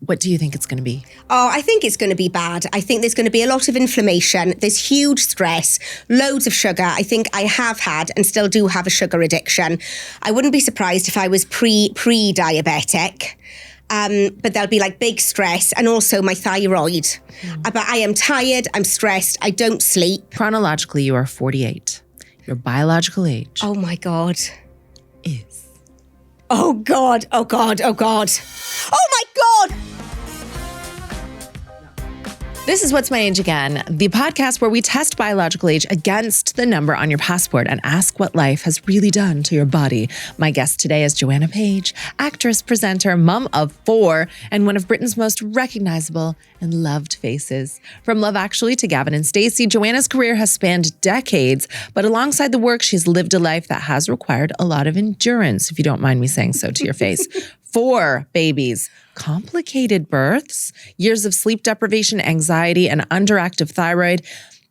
What do you think it's going to be? Oh, I think it's going to be bad. I think there's going to be a lot of inflammation. There's huge stress, loads of sugar. I think I have had and still do have a sugar addiction. I wouldn't be surprised if I was pre-diabetic. But there'll be like big stress and also my thyroid. But I am tired, I'm stressed, I don't sleep. Chronologically, you are 48. Your biological age. Oh my God. Is. Oh God, oh God, oh God. Oh my God! This is What's My Age Again, the podcast where we test biological age against the number on your passport and ask what life has really done to your body. My guest today is Joanna Page, actress, presenter, mom of 4, and one of Britain's most recognizable and loved faces. From Love Actually to Gavin Stacey, Joanna's career has spanned decades, but alongside the work, she's lived a life that has required a lot of endurance, if you don't mind me saying so to your face. 4 babies, complicated births, years of sleep deprivation, anxiety, and underactive thyroid,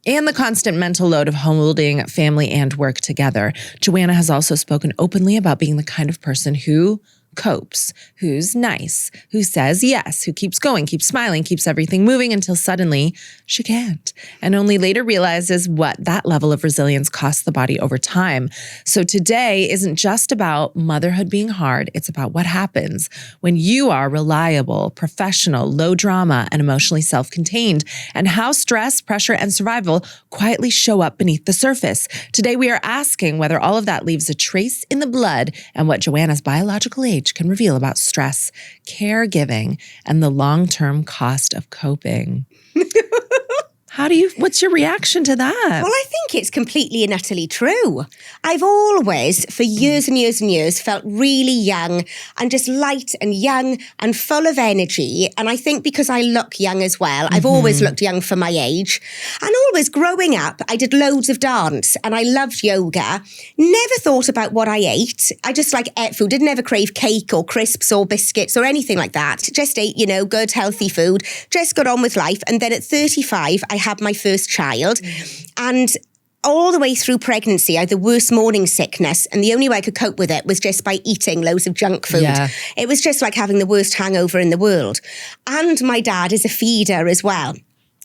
and the constant mental load of holding family and work together. Joanna has also spoken openly about being the kind of person who copes, who's nice, who says yes, who keeps going, keeps smiling, keeps everything moving until suddenly she can't, and only later realizes what that level of resilience costs the body over time. So today isn't just about motherhood being hard, it's about what happens when you are reliable, professional, low drama, and emotionally self-contained, and how stress, pressure, and survival quietly show up beneath the surface. Today we are asking whether all of that leaves a trace in the blood and what Joanna's biological age can reveal about stress, caregiving, and the long-term cost of coping. What's your reaction to that? Well, I think it's completely and utterly true. I've always, for years and years and years, felt really young and just light and young and full of energy. And I think because I look young as well, I've always looked young for my age. And always growing up, I did loads of dance and I loved yoga. Never thought about what I ate. I just ate food. Didn't ever crave cake or crisps or biscuits or anything like that. Just ate, good, healthy food. Just got on with life. And then at 35, I had my first child. And all the way through pregnancy, I had the worst morning sickness. And the only way I could cope with it was just by eating loads of junk food. Yeah. It was just like having the worst hangover in the world. And my dad is a feeder as well.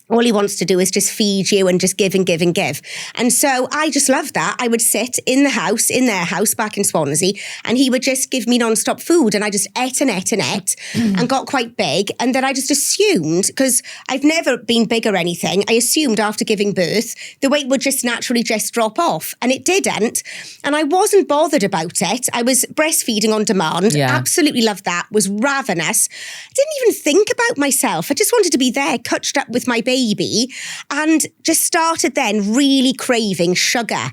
All he wants to do is just feed you and just give and give and give. And so I just loved that. I would sit in their house back in Swansea, and he would just give me non-stop food. And I just ate and ate and ate and got quite big. And then I just assumed, because I've never been big or anything, I assumed after giving birth, the weight would just naturally just drop off. And it didn't. And I wasn't bothered about it. I was breastfeeding on demand. Yeah. Absolutely loved that. Was ravenous. I didn't even think about myself. I just wanted to be there, cutched up with my baby, and just started then really craving sugar.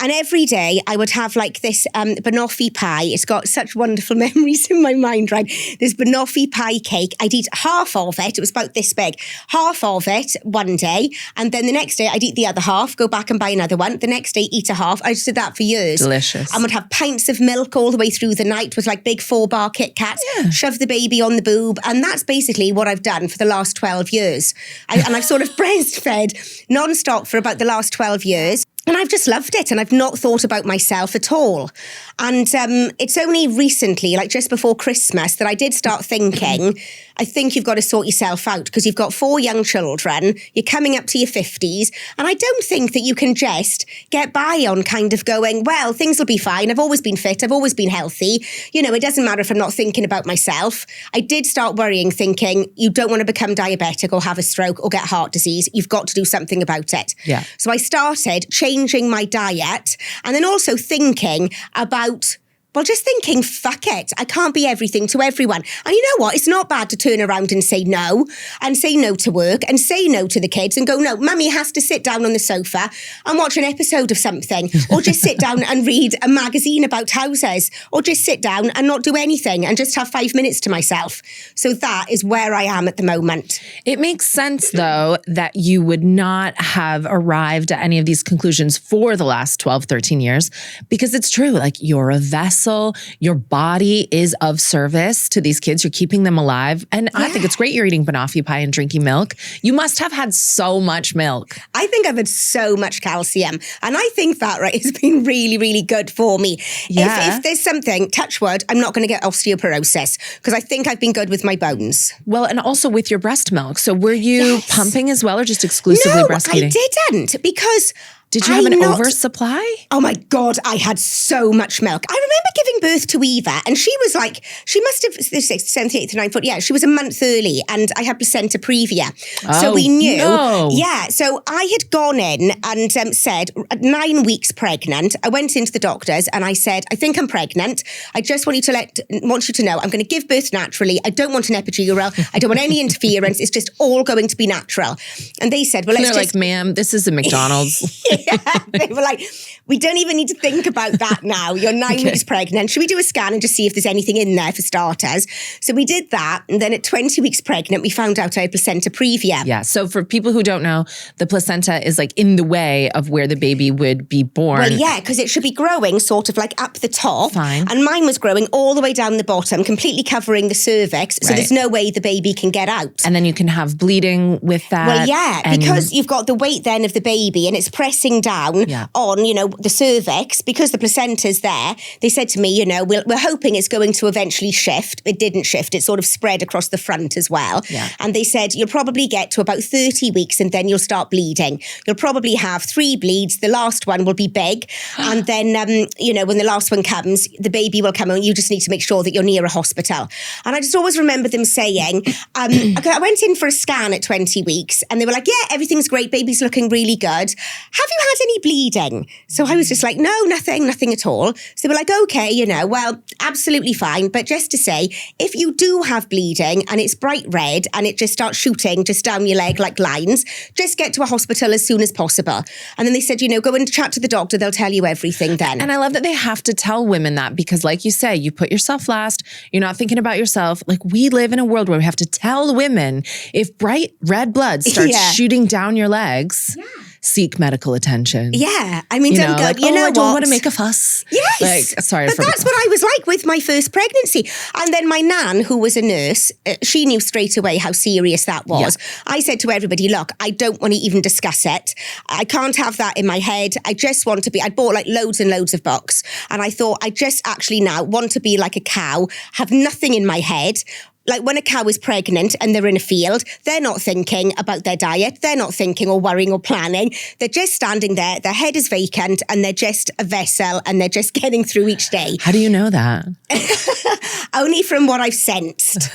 And every day I would have this banoffee pie. It's got such wonderful memories in my mind, right? This banoffee pie cake. I'd eat half of it. It was about this big. Half of it one day. And then the next day I'd eat the other half, go back and buy another one. The next day eat a half. I just did that for years. Delicious. And would have pints of milk all the way through the night with big 4-bar Kit Kats. Yeah. Shove the baby on the boob. And that's basically what I've done for the last 12 years. And I've sort of breastfed non-stop for about the last 12 years. And I've just loved it, and I've not thought about myself at all. And it's only recently, just before Christmas, that I did start thinking, I think you've got to sort yourself out because you've got 4 young children, you're coming up to your 50s, and I don't think that you can just get by on kind of going, well, things will be fine, I've always been fit, I've always been healthy, it doesn't matter if I'm not thinking about myself. I did start worrying, thinking, you don't want to become diabetic or have a stroke or get heart disease, you've got to do something about it. Yeah. So I started changing my diet, and then also thinking about, just thinking, fuck it, I can't be everything to everyone. And you know what? It's not bad to turn around and say no to work, and say no to the kids, and go, no, mummy has to sit down on the sofa and watch an episode of something, or just sit down and read a magazine about houses, or just sit down and not do anything and just have 5 minutes to myself. So that is where I am at the moment. It makes sense, though, that you would not have arrived at any of these conclusions for the last 12, 13 years, because it's true, you're a vessel muscle, your body is of service to these kids. You're keeping them alive. And I think it's great you're eating banoffee pie and drinking milk. You must have had so much milk. I think I've had so much calcium. And I think that, right, has been really, really good for me. Yeah. If there's something, touch wood, I'm not going to get osteoporosis because I think I've been good with my bones. Well, and also with your breast milk. So were you pumping as well or just exclusively breastfeeding? I didn't because... Did you have an oversupply? Oh my God, I had so much milk. I remember giving birth to Eva and she was like, she must have, 7th, 8th, 9th foot. Yeah, she was a month early and I had placenta previa. So we knew. No. Yeah, so I had gone in and said, at 9 weeks pregnant, I went into the doctors and I said, I think I'm pregnant. I just want you to know, I'm going to give birth naturally. I don't want an epidural. I don't want any interference. It's just all going to be natural. And they said, well, let's like, ma'am, this is a McDonald's. Yeah, they were like, we don't even need to think about that now. You're 9 weeks pregnant. Should we do a scan and just see if there's anything in there for starters? So we did that. And then at 20 weeks pregnant, we found out I had placenta previa. Yeah. So for people who don't know, the placenta is like in the way of where the baby would be born. Well, yeah, because it should be growing sort of like up the top. Fine. And mine was growing all the way down the bottom, completely covering the cervix. So there's no way the baby can get out. And then you can have bleeding with that. Well, yeah, because you've got the weight then of the baby and it's pressing down on, the cervix because the placenta's there. They said to me, we're hoping it's going to eventually shift. It didn't shift. It sort of spread across the front as well. Yeah. And they said, you'll probably get to about 30 weeks and then you'll start bleeding. You'll probably have 3 bleeds. The last one will be big. And then, when the last one comes, the baby will come and you just need to make sure that you're near a hospital. And I just always remember them saying, I went in for a scan at 20 weeks and they were like, yeah, everything's great. Baby's looking really good. Have you had any bleeding? So I was just like, no, nothing at all. So they were like, okay, well, absolutely fine. But just to say, if you do have bleeding and it's bright red and it just starts shooting just down your leg like lines, just get to a hospital as soon as possible. And then they said, go and chat to the doctor. They'll tell you everything then. And I love that they have to tell women that because like you say, you put yourself last. You're not thinking about yourself. Like we live in a world where we have to tell women if bright red blood starts shooting down your legs, seek medical attention. Yeah. I mean, don't go, like, I don't want to make a fuss. Yes. Like, sorry. But that's what I was like with my first pregnancy. And then my nan, who was a nurse, she knew straight away how serious that was. Yeah. I said to everybody, look, I don't want to even discuss it. I can't have that in my head. I just want to be, I bought like loads and loads of books. And I thought, I just actually now want to be like a cow, have nothing in my head. Like when a cow is pregnant and they're in a field, they're not thinking about their diet. They're not thinking or worrying or planning. They're just standing there. Their head is vacant and they're just a vessel and they're just getting through each day. How do you know that? Only from what I've sensed.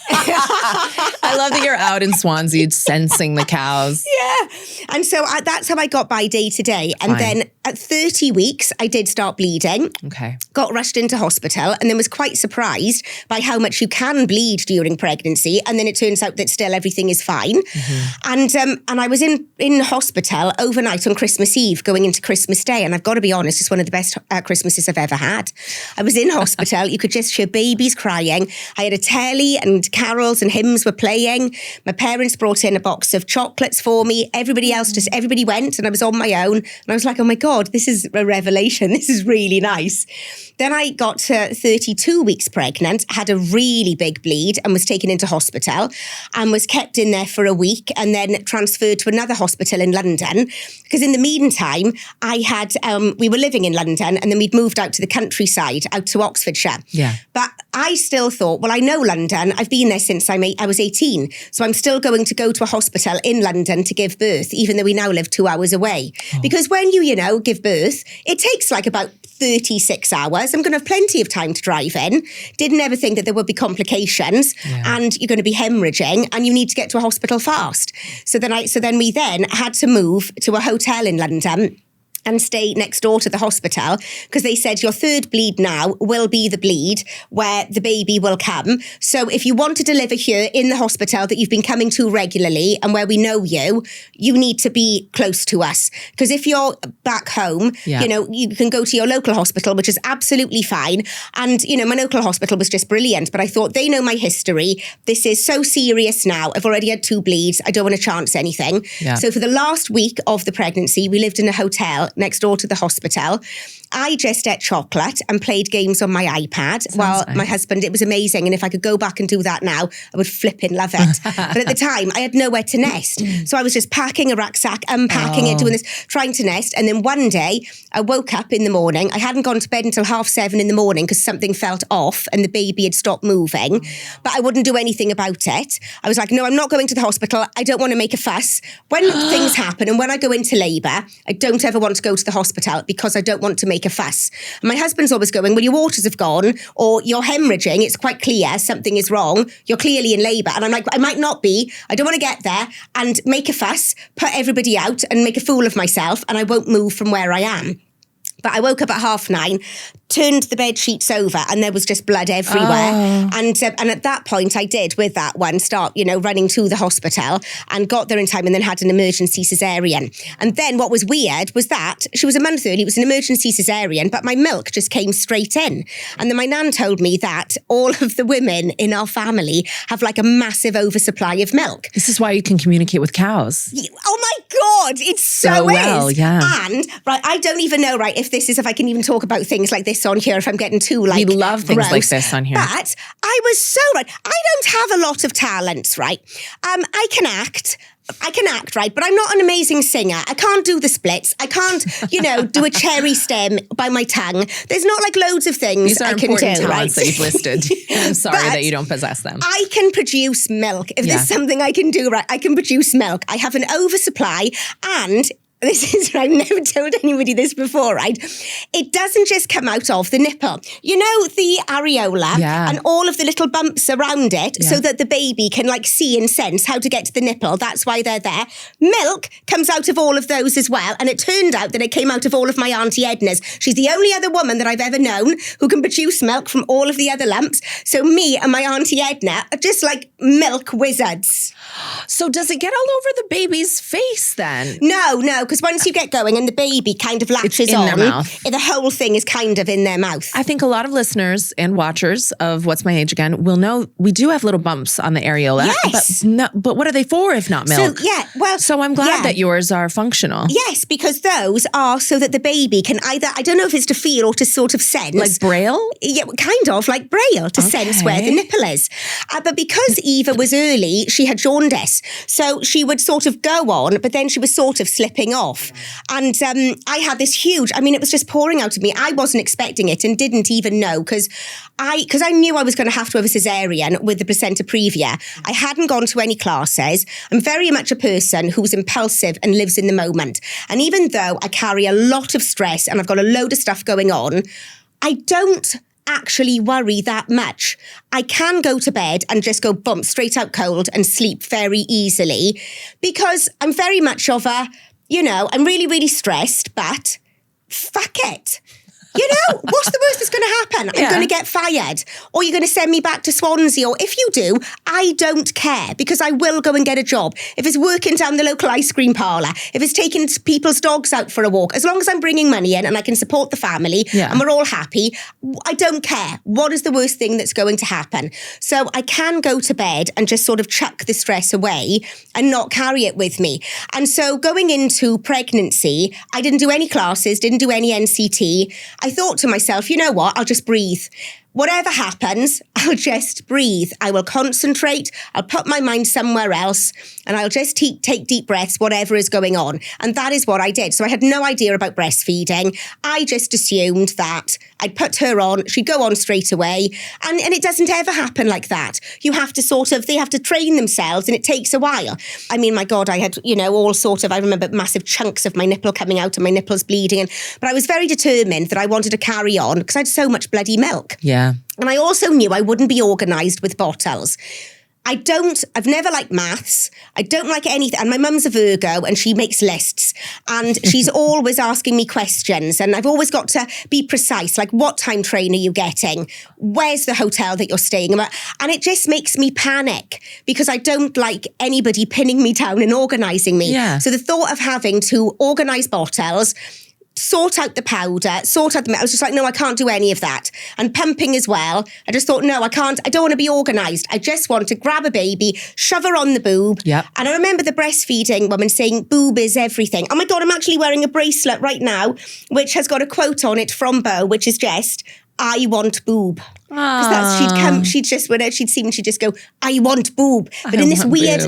I love that you're out in Swansea sensing the cows. Yeah. And so that's how I got by day to day. And then at 30 weeks, I did start bleeding. Okay. Got rushed into hospital and then was quite surprised by how much you can bleed during pregnancy. And then it turns out that still everything is fine. Mm-hmm. And I was in hospital overnight on Christmas Eve going into Christmas Day. And I've got to be honest, it's one of the best Christmases I've ever had. I was in hospital. You could just hear babies crying. I had a telly and carols and hymns were playing. My parents brought in a box of chocolates for me. Everybody went and I was on my own. And I was like, oh my God, this is a revelation. This is really nice. Then I got to 32 weeks pregnant, had a really big bleed and was taken into hospital and was kept in there for a week and then transferred to another hospital in London. Because in the meantime, I had, we were living in London and then we'd moved out to the countryside, out to Oxfordshire. Yeah. But I still thought, well, I know London. I've been there since I was 18. So I'm still going to go to a hospital in London to give birth, even though we now live 2 hours away. Oh. Because when you give birth, it takes like about 36 hours. I'm going to have plenty of time to drive in. Didn't ever think that there would be complications and you're going to be hemorrhaging and you need to get to a hospital fast. So then we had to move to a hotel in London and stay next door to the hospital because they said your third bleed now will be the bleed where the baby will come. So if you want to deliver here in the hospital that you've been coming to regularly and where we know you need to be close to us. Because if you're back home, you can go to your local hospital, which is absolutely fine. And, my local hospital was just brilliant. But I thought they know my history. This is so serious now. I've already had 2 bleeds. I don't want to chance anything. Yeah. So for the last week of the pregnancy, we lived in a hotel next door to the hospital. I just ate chocolate and played games on my iPad while my husband, it was amazing. And if I could go back and do that now, I would flipping love it. But at the time, I had nowhere to nest. So I was just packing a rucksack, unpacking it, doing this, trying to nest. And then one day, I woke up in the morning. I hadn't gone to bed until 7:30 in the morning because something felt off and the baby had stopped moving. But I wouldn't do anything about it. I was like, no, I'm not going to the hospital. I don't want to make a fuss. When things happen and when I go into labour, I don't ever want to go to the hospital because I don't want to make a fuss. And my husband's always going, well, your waters have gone or you're hemorrhaging. It's quite clear something is wrong. You're clearly in labour. And I'm like, I might not be. I don't want to get there and make a fuss, put everybody out and make a fool of myself and I won't move from where I am. But I woke up at 9:30, turned the bed sheets over and there was just blood everywhere. And at that point I did with that one start, running to the hospital and got there in time and then had an emergency cesarean. And then what was weird was that she was a month early, it was an emergency cesarean, but my milk just came straight in. And then my nan told me that all of the women in our family have like a massive oversupply of milk. This is why you can communicate with cows. Oh my God, it's so well, yeah. And I don't even know, if I can even talk about things like this on here, if I'm getting too we love things gross. Like this on here. But I was so right. I don't have a lot of talents, right? I can act, right? But I'm not an amazing singer. I can't do the splits. I can't, do a cherry stem by my tongue. There's not like loads of things I can do, These are important talents right? that you've listed. I'm sorry that you don't possess them. I can produce milk. If there's something I can do, right, I can produce milk. I have an oversupply and this is, I've never told anybody this before, right? It doesn't just come out of the nipple. The areola and all of the little bumps around it so that the baby can see and sense how to get to the nipple. That's why they're there. Milk comes out of all of those as well. And it turned out that it came out of all of my Auntie Edna's. She's the only other woman that I've ever known who can produce milk from all of the other lumps. So me and my Auntie Edna are just like milk wizards. So does it get all over the baby's face then? No, because once you get going and the baby kind of latches on, their mouth. The whole thing is kind of in their mouth. I think a lot of listeners and watchers of What's My Age Again will know we do have little bumps on the areola. Yes. But what are they for if not milk? So I'm glad that yours are functional. Yes, because those are so that the baby can either, I don't know if it's to feel or to sort of sense. Like Braille? Yeah, kind of like Braille to sense where the nipple is. But because Eva was early, she had jaundice. So she would sort of go on, but then she was sort of slipping off. And I had this huge, it was just pouring out of me. I wasn't expecting it and didn't even know because I knew I was going to have a cesarean with the placenta previa. I hadn't gone to any classes. I'm very much a person who's impulsive and lives in the moment. And even though I carry a lot of stress and I've got a load of stuff going on, I don't actually worry that much. I can go to bed and just go bump straight out cold and sleep very easily because I'm very much of a, I'm really, really stressed, but fuck it. What's the worst that's going to happen? I'm going to get fired or you're going to send me back to Swansea. Or if you do, I don't care because I will go and get a job. If it's working down the local ice cream parlour, if it's taking people's dogs out for a walk, as long as I'm bringing money in and I can support the family and we're all happy, I don't care. What is the worst thing that's going to happen? So I can go to bed and just sort of chuck the stress away and not carry it with me. And so going into pregnancy, I didn't do any classes, didn't do any NCT. I thought to myself, you know what, I'll just breathe. Whatever happens, I'll just breathe. I will concentrate. I'll put my mind somewhere else and I'll just take deep breaths, whatever is going on. And that is what I did. So I had no idea about breastfeeding. I just assumed that I'd put her on, she'd go on straight away. And it doesn't ever happen like that. You have to they have to train themselves and it takes a while. My God, I had, all I remember massive chunks of my nipple coming out and my nipples bleeding. But I was very determined that I wanted to carry on because I had so much bloody milk. Yeah. And I also knew I wouldn't be organised with bottles. I've never liked maths. I don't like anything. And my mum's a Virgo and she makes lists and she's always asking me questions. And I've always got to be precise. Like, what time train are you getting? Where's the hotel that you're staying at? And it just makes me panic because I don't like anybody pinning me down and organising me. Yeah. So the thought of having to organise bottles, sort out the powder, sort out the milk. I was just like, no, I can't do any of that. And pumping as well. I just thought, no, I don't want to be organised. I just want to grab a baby, shove her on the boob. Yep. And I remember the breastfeeding woman saying, boob is everything. Oh my God, I'm actually wearing a bracelet right now, which has got a quote on it from Bo, which is just, I want boob. Because she'd just go, I want boob. But in this weird,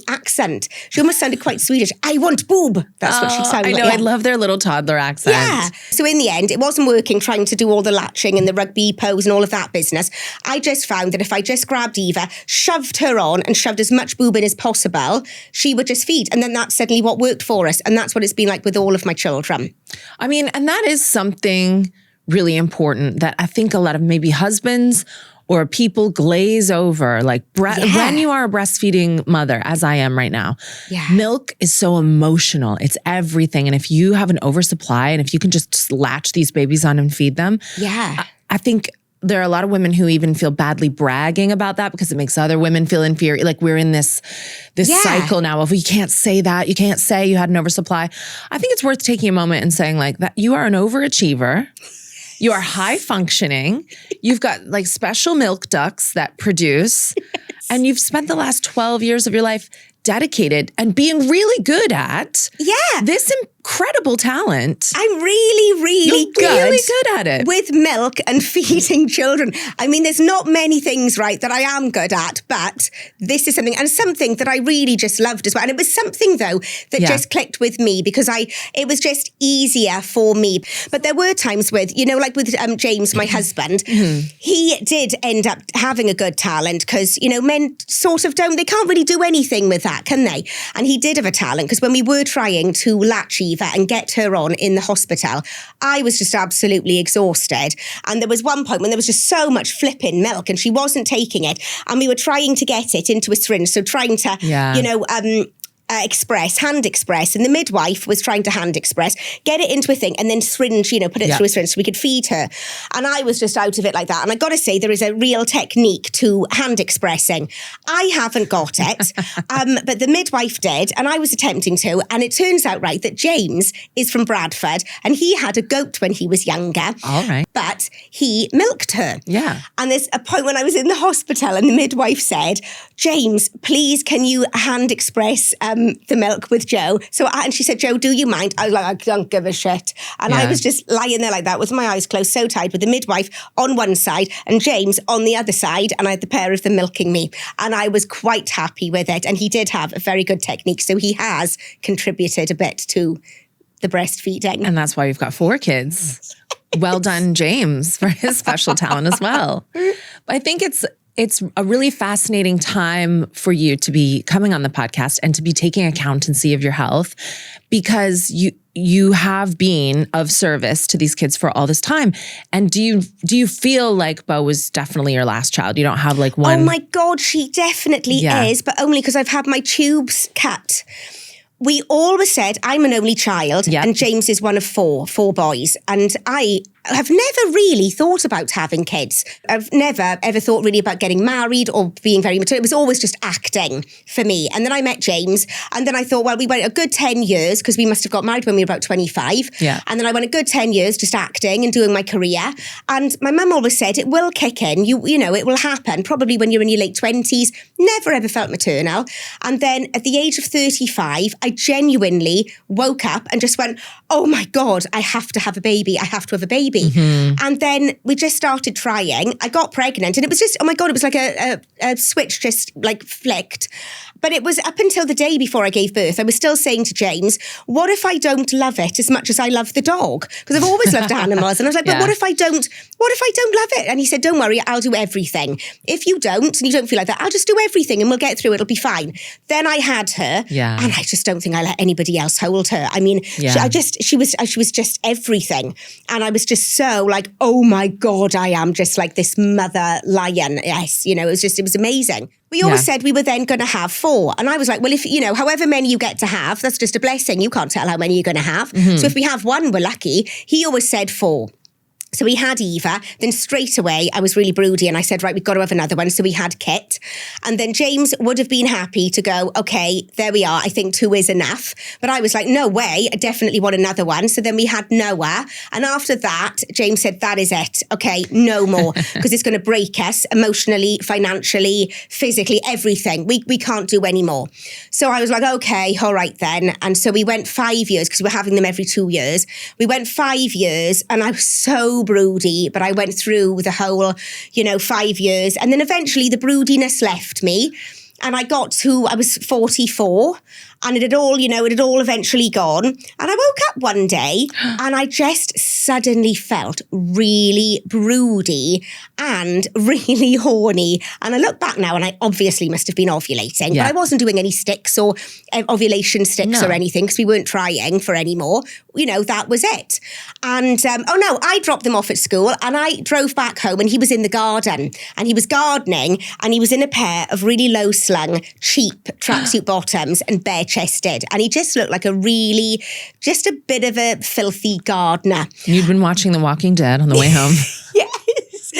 accent. She almost sounded quite Swedish. I want boob. That's what she'd sound like. I know, I love their little toddler accent. Yeah. So in the end, it wasn't working trying to do all the latching and the rugby pose and all of that business. I just found that if I just grabbed Eva, shoved her on and shoved as much boob in as possible, she would just feed. And then that's suddenly what worked for us. And that's what it's been like with all of my children. I mean, and that is something really important that I think a lot of maybe husbands or people glaze over. Like when you are a breastfeeding mother, as I am right now, milk is so emotional. It's everything. And if you have an oversupply and if you can just latch these babies on and feed them, I think there are a lot of women who even feel badly bragging about that because it makes other women feel inferior. Like we're in this cycle now of you can't say that. You can't say you had an oversupply. I think it's worth taking a moment and saying like that you are an overachiever. You are high functioning. You've got like special milk ducts that produce, and you've spent the last 12 years of your life dedicated and being really good at this incredible talent. I'm really good at it. With milk and feeding children. I mean, there's not many things, right, that I am good at, but this is something that I really just loved as well. And it was something, though, that just clicked with me because it was just easier for me. But there were times with, like with James, my husband, he did end up having a good talent because, men sort of they can't really do anything with that, can they? And he did have a talent because when we were trying to latch Eva and get her on in the hospital, I was just absolutely exhausted. And there was one point when there was just so much flipping milk and she wasn't taking it. And we were trying to get it into a syringe. So trying to, hand express. And the midwife was trying to hand express, get it into a thing and then syringe, put it through a syringe so we could feed her. And I was just out of it like that. And I got to say, there is a real technique to hand expressing. I haven't got it, but the midwife did. And I was attempting to. And it turns out, right, that James is from Bradford and he had a goat when he was younger. All right. But he milked her. Yeah. And there's a point when I was in the hospital and the midwife said, James, please, can you hand express the milk with Joe? And she said, Joe, do you mind? I was like, I don't give a shit. And I was just lying there like that with my eyes closed so tight with the midwife on one side and James on the other side. And I had the pair of them milking me. And I was quite happy with it. And he did have a very good technique. So he has contributed a bit to the breastfeeding. And that's why you've got 4 kids. Well done, James, for his special talent as well. But I think it's a really fascinating time for you to be coming on the podcast and to be taking accountancy of your health because you have been of service to these kids for all this time. And do you feel like Bo was definitely your last child? You don't have like one? Oh my God, she definitely is, but only because I've had my tubes cut. We always said I'm an only child and James is one of 4 boys. And I have never really thought about having kids. I've never ever thought really about getting married or being very mature. It was always just acting for me. And then I met James and then I thought, well, we went a good 10 years because we must have got married when we were about 25. Yeah. And then I went a good 10 years just acting and doing my career. And my mum always said, it will kick in. You know, it will happen probably when you're in your late 20s. Never ever felt maternal. And then at the age of 35, I genuinely woke up and just went, oh my God, I have to have a baby. I have to have a baby. Mm-hmm. And then we just started trying. I got pregnant and it was just, oh my God, it was like a switch just like flicked. But it was up until the day before I gave birth, I was still saying to James, what if I don't love it as much as I love the dog? Because I've always loved animals. And I was like, but what if I don't love it? And he said, don't worry, I'll do everything. If you don't, and you don't feel like that, I'll just do everything and we'll get through it. It'll be fine. Then I had her and I just don't think I let anybody else hold her. I mean, she was just everything. And I was just so like, oh my God, I am just like this mother lion. Yes, you know, it was amazing. We always said we were then going to have 4. And I was like, well, if, you know, however many you get to have, that's just a blessing. You can't tell how many you're going to have. Mm-hmm. So if we have 1, we're lucky. He always said 4. So we had Eva, then straight away I was really broody and I said, right, we've got to have another one. So we had Kit. And then James would have been happy to go, okay, there we are. I think 2 is enough. But I was like, no way, I definitely want another one. So then we had Noah. And after that, James said, that is it. Okay, no more, because it's going to break us emotionally, financially, physically, everything. We can't do any more. So I was like, okay, all right then. And so we went 5 years, because we're having them every 2 years. We went 5 years and I was so broody, but I went through the whole, 5 years. And then eventually the broodiness left me. And I got to, I was 44 and it had all eventually gone. And I woke up one day and I just suddenly felt really broody and really horny. And I look back now and I obviously must have been ovulating, but I wasn't doing any sticks or ovulation sticks or anything, because we weren't trying for any more. That was it. And, I dropped them off at school and I drove back home and he was in the garden and he was gardening and he was in a pair of really low slung, cheap tracksuit bottoms and bare chested. And he just looked like just a bit of a filthy gardener. You'd been watching The Walking Dead on the way home. Yes.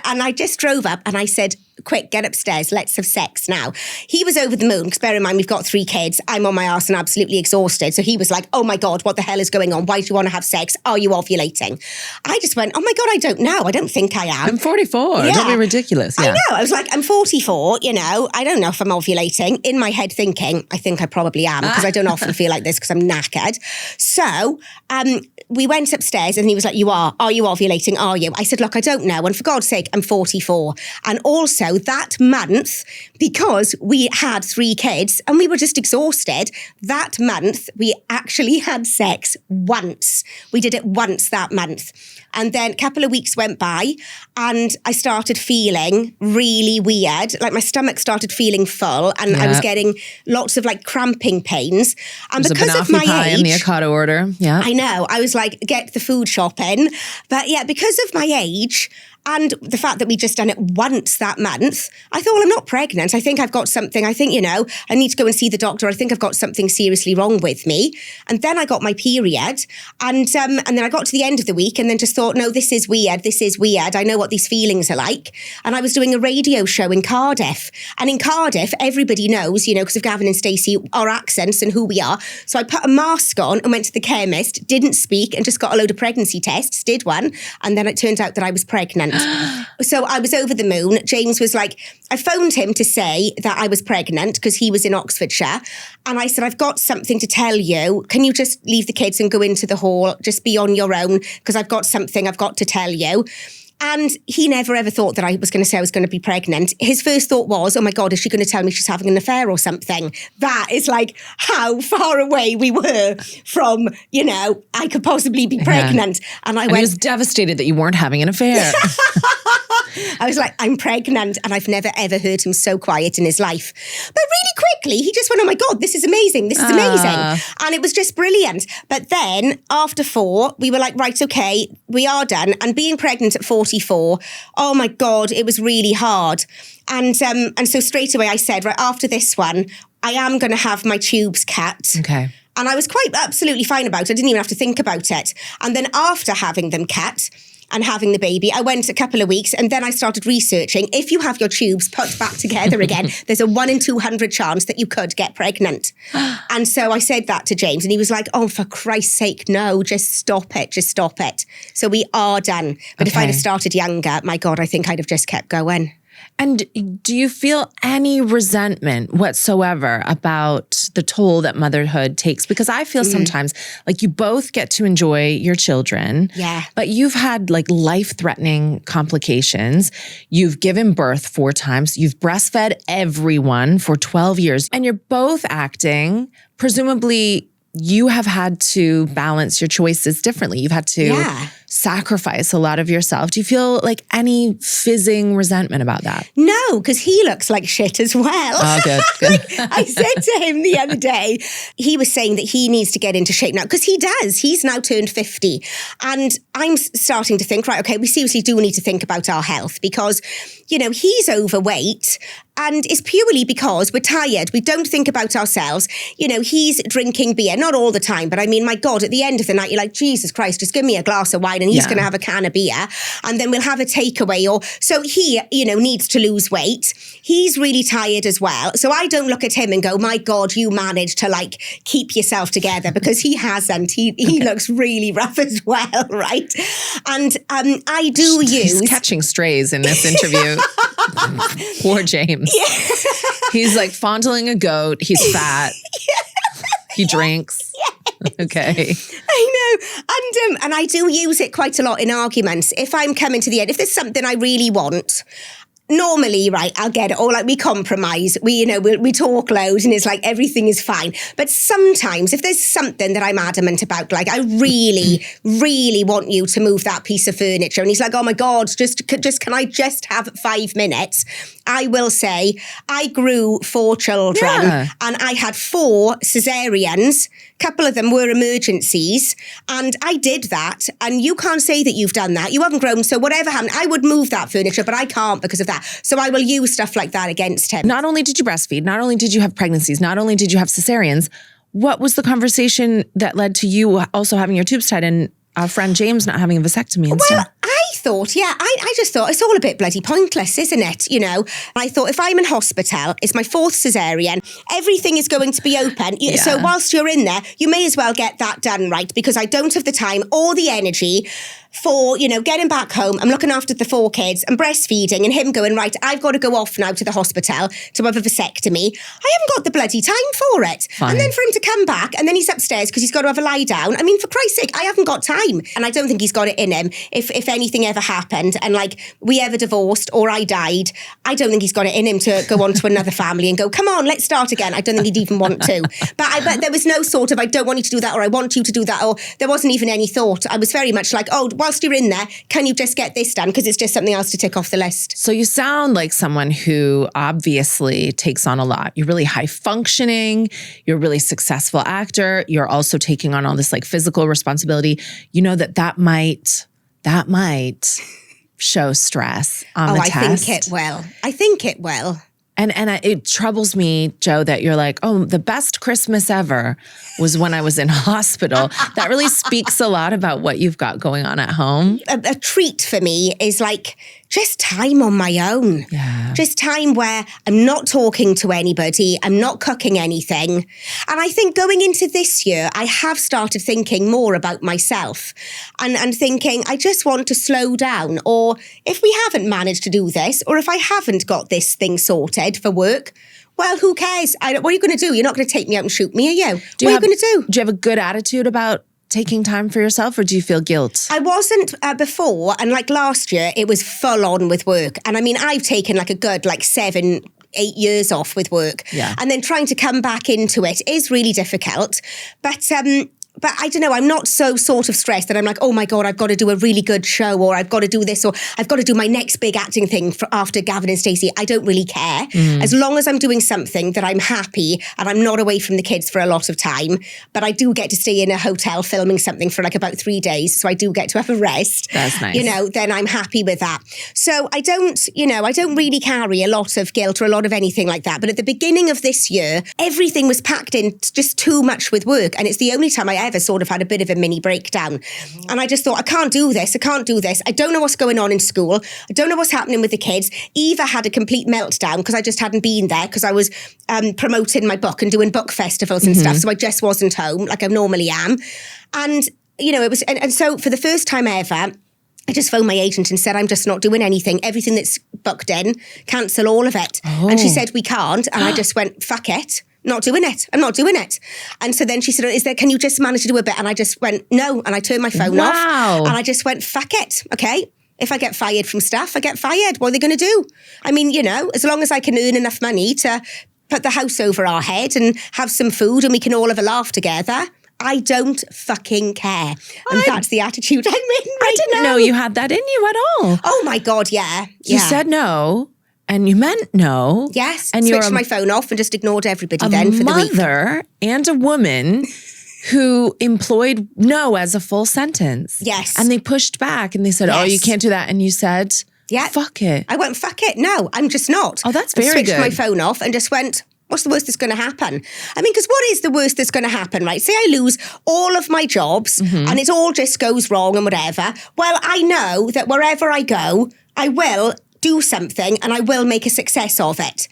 And I just drove up and I said, quick, get upstairs, let's have sex now. He was over the moon, because bear in mind, we've got 3 kids. I'm on my arse and absolutely exhausted. So he was like, oh my God, what the hell is going on? Why do you want to have sex? Are you ovulating? I just went, oh my God, I don't know. I don't think I am. I'm 44. Don't be ridiculous. Yeah. I know. I was like, I'm 44, I don't know if I'm ovulating. In my head thinking, I think I probably am, because I don't often feel like this because I'm knackered. So we went upstairs and he was like, are you ovulating? Are you? I said, look, I don't know. And for God's sake, I'm 44. And also that month, because we had 3 kids and we were just exhausted, that month we actually had sex once. We did it once that month. And then a couple of weeks went by and I started feeling really weird. Like my stomach started feeling full and I was getting lots of cramping pains. And because of my age, in the Ocado order. Yeah. I know. I was like, get the food shopping. But yeah, because of my age, and the fact that we just done it once that month, I thought, well, I'm not pregnant. I think I've got something. I think, I need to go and see the doctor. I think I've got something seriously wrong with me. And then I got my period. And then I got to the end of the week and then just thought, no, this is weird. This is weird. I know what these feelings are like. And I was doing a radio show in Cardiff. And in Cardiff, everybody knows, because of Gavin and Stacey, our accents and who we are. So I put a mask on and went to the chemist, didn't speak and just got a load of pregnancy tests, did one. And then it turned out that I was pregnant. So I was over the moon. James was like, I phoned him to say that I was pregnant because he was in Oxfordshire. And I said, I've got something to tell you. Can you just leave the kids and go into the hall? Just be on your own because I've got something I've got to tell you. And he never ever thought that I was going to say I was going to be pregnant. His first thought was, oh my God, is she going to tell me she's having an affair or something? That is like how far away we were from, I could possibly be pregnant. And I went, he was devastated that you weren't having an affair. I was like, I'm pregnant. And I've never, ever heard him so quiet in his life. But really quickly, he just went, oh my God, this is amazing. This is amazing. And it was just brilliant. But then after 4, we were like, right, okay, we are done. And being pregnant at 44, oh my God, it was really hard. And so straight away I said, right, after this one, I am going to have my tubes cut. Okay. And I was quite absolutely fine about it. I didn't even have to think about it. And then after having them cut and having the baby, I went a couple of weeks and then I started researching. If you have your tubes put back together again, there's a 1 in 200 chance that you could get pregnant. And so I said that to James and he was like, oh, for Christ's sake, no, just stop it. Just stop it. So we are done. But if I'd have started younger, my God, I think I'd have just kept going. And do you feel any resentment whatsoever about the toll that motherhood takes? Because I feel sometimes like you both get to enjoy your children, but you've had life-threatening complications. You've given birth 4 times. You've breastfed everyone for 12 years. And you're both acting, presumably you have had to balance your choices differently. You've had to sacrifice a lot of yourself. Do you feel any fizzing resentment about that? No, because he looks like shit as well. Oh, good. I said to him the other day, he was saying that he needs to get into shape now because he does. He's now turned 50. And I'm starting to think, right, okay, we seriously do need to think about our health because, he's overweight And it's purely because we're tired. We don't think about ourselves. You know, he's drinking beer, not all the time, but I mean, my God, at the end of the night, you're like, Jesus Christ, just give me a glass of wine and he's going to have a can of beer and then we'll have a takeaway. Or so he, you know, needs to lose weight. He's really tired as well. So I don't look at him and go, my God, you managed to like keep yourself together, because he hasn't. He looks really rough as well, right? And I do use... He's catching strays in this interview. Poor James. Yeah. He's like fondling a goat. He's fat. He drinks. Yes. Okay. I know. And I do use it quite a lot in arguments. If I'm coming to the end, if there's something I really want, normally, right, I'll get it. Or like we compromise, we talk loads and it's like everything is fine. But sometimes if there's something that I'm adamant about, like I really, really want you to move that piece of furniture. And he's like, oh my God, just can I just have 5 minutes? I will say, I grew 4 children and I had 4 cesareans. A couple of them were emergencies. And I did that. And you can't say that you've done that. You haven't grown. So whatever happened, I would move that furniture, but I can't because of that. So I will use stuff like that against him. Not only did you breastfeed, not only did you have pregnancies, not only did you have cesareans, what was the conversation that led to you also having your tubes tied and our friend James not having a vasectomy and stuff? I thought, I just thought it's all a bit bloody pointless, isn't it? You know, I thought if I'm in hospital, it's my 4th cesarean, everything is going to be open. Yeah. So whilst you're in there, you may as well get that done, right? Because I don't have the time or the energy for, you know, getting back home. I'm looking after the 4 kids and breastfeeding and him going, right, I've got to go off now to the hospital to have a vasectomy. I haven't got the bloody time for it. Fine. And then for him to come back and then he's upstairs because he's got to have a lie down. I mean, for Christ's sake, I haven't got time. And I don't think he's got it in him. If anything ever happened and like we ever divorced or I died, I don't think he's got it in him to go on to another family and go, come on, let's start again. I don't think he'd even want to. But there was no sort of, I don't want you to do that or I want you to do that, or there wasn't even any thought. I was very much like, oh, whilst you're in there, can you just get this done? Because it's just something else to tick off the list. So you sound like someone who obviously takes on a lot. You're really high functioning. You're a really successful actor. You're also taking on all this like physical responsibility. You know that might show stress on the test. I think it will. And it troubles me, Joe, that you're like, oh, the best Christmas ever was when I was in hospital. That really speaks a lot about what you've got going on at home. A treat for me is like just time on my own. Yeah. Just time where I'm not talking to anybody. I'm not cooking anything. And I think going into this year, I have started thinking more about myself and thinking, I just want to slow down. Or if we haven't managed to do this, or if I haven't got this thing sorted for work, well, who cares? What are you going to do? You're not going to take me out and shoot me, are you? What are you going to do? Do you have a good attitude about taking time for yourself, or do you feel guilt? I wasn't before, and like last year, it was full on with work. And I mean, I've taken like a good 7-8 years off with work. Yeah. And then trying to come back into it is really difficult. But I don't know, I'm not so sort of stressed that I'm like, oh my God, I've got to do a really good show, or I've got to do this, or I've got to do my next big acting thing after Gavin and Stacey. I don't really care. As long as I'm doing something that I'm happy and I'm not away from the kids for a lot of time. But I do get to stay in a hotel filming something for like about 3 days. So I do get to have a rest. That's nice. You know, then I'm happy with that. So I don't really carry a lot of guilt or a lot of anything like that. But at the beginning of this year, everything was packed in just too much with work. And it's the only time I ever sort of had a bit of a mini breakdown. And I just thought, I can't do this. I don't know what's going on in school. I don't know what's happening with the kids. Eva had a complete meltdown because I just hadn't been there because I was promoting my book and doing book festivals and stuff. So I just wasn't home like I normally am. And, you know, it was, and so for the first time ever, I just phoned my agent and said, I'm just not doing anything. Everything that's booked in, cancel all of it. Oh. And she said, we can't. And I just went, fuck it. Not doing it. I'm not doing it. And so then she said, can you just manage to do a bit? And I just went, no. And I turned my phone off. And I just went, fuck it. Okay. If I get fired from staff, I get fired. What are they going to do? I mean, you know, as long as I can earn enough money to put the house over our head and have some food and we can all have a laugh together, I don't fucking care. And that's the attitude I'm in right now. I didn't know you had that in you at all. Oh my God, yeah. You said no. And you meant no. Yes. And switched my phone off and just ignored everybody then for the week. A mother and a woman who employed no as a full sentence. Yes. And they pushed back and they said, oh, you can't do that. And you said, Yeah. Fuck it. I went, fuck it. No, I'm just not. Oh, that's And very switched good. my phone off and just went, what's the worst that's going to happen? I mean, because what is the worst that's going to happen, right? Say I lose all of my jobs and it all just goes wrong and whatever. Well, I know that wherever I go, I will do something and I will make a success of it.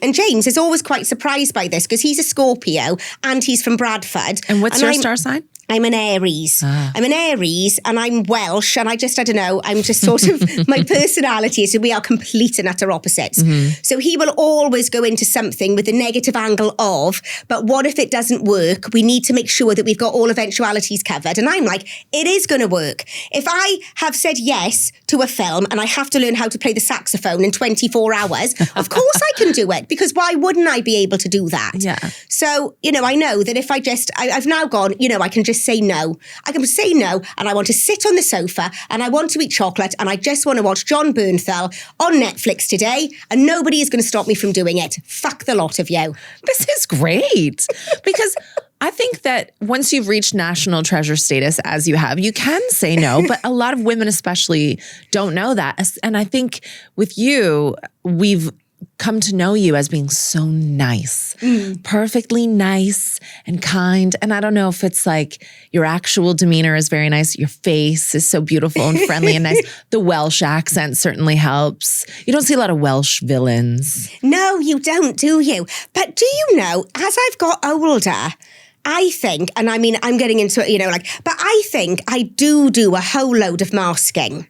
And James is always quite surprised by this because he's a Scorpio and he's from Bradford. And what's your star sign? I'm an Aries. I'm an Aries and I'm Welsh and I don't know, I'm just sort of, my personality is, we are complete and utter opposites. So he will always go into something with a negative angle of, but what if it doesn't work? We need to make sure that we've got all eventualities covered. And I'm like, it is going to work. If I have said yes to a film and I have to learn how to play the saxophone in 24 hours, of course I can do it because why wouldn't I be able to do that? Yeah. So, I know that if I've now gone, I can just say no. I can say no and I want to sit on the sofa and I want to eat chocolate and I just want to watch John Bernthal on Netflix today and nobody is going to stop me from doing it. Fuck the lot of you. This is great because I think that once you've reached national treasure status as you have, you can say no, but a lot of women especially don't know that. And I think with you, we've come to know you as being so nice, perfectly nice and kind. And I don't know if it's like your actual demeanor is very nice. Your face is so beautiful and friendly and nice. The Welsh accent certainly helps. You don't see a lot of Welsh villains. No, you don't, do you? But do you know, as I've got older, I think, and I mean, I'm getting into it, but I think I do a whole load of masking.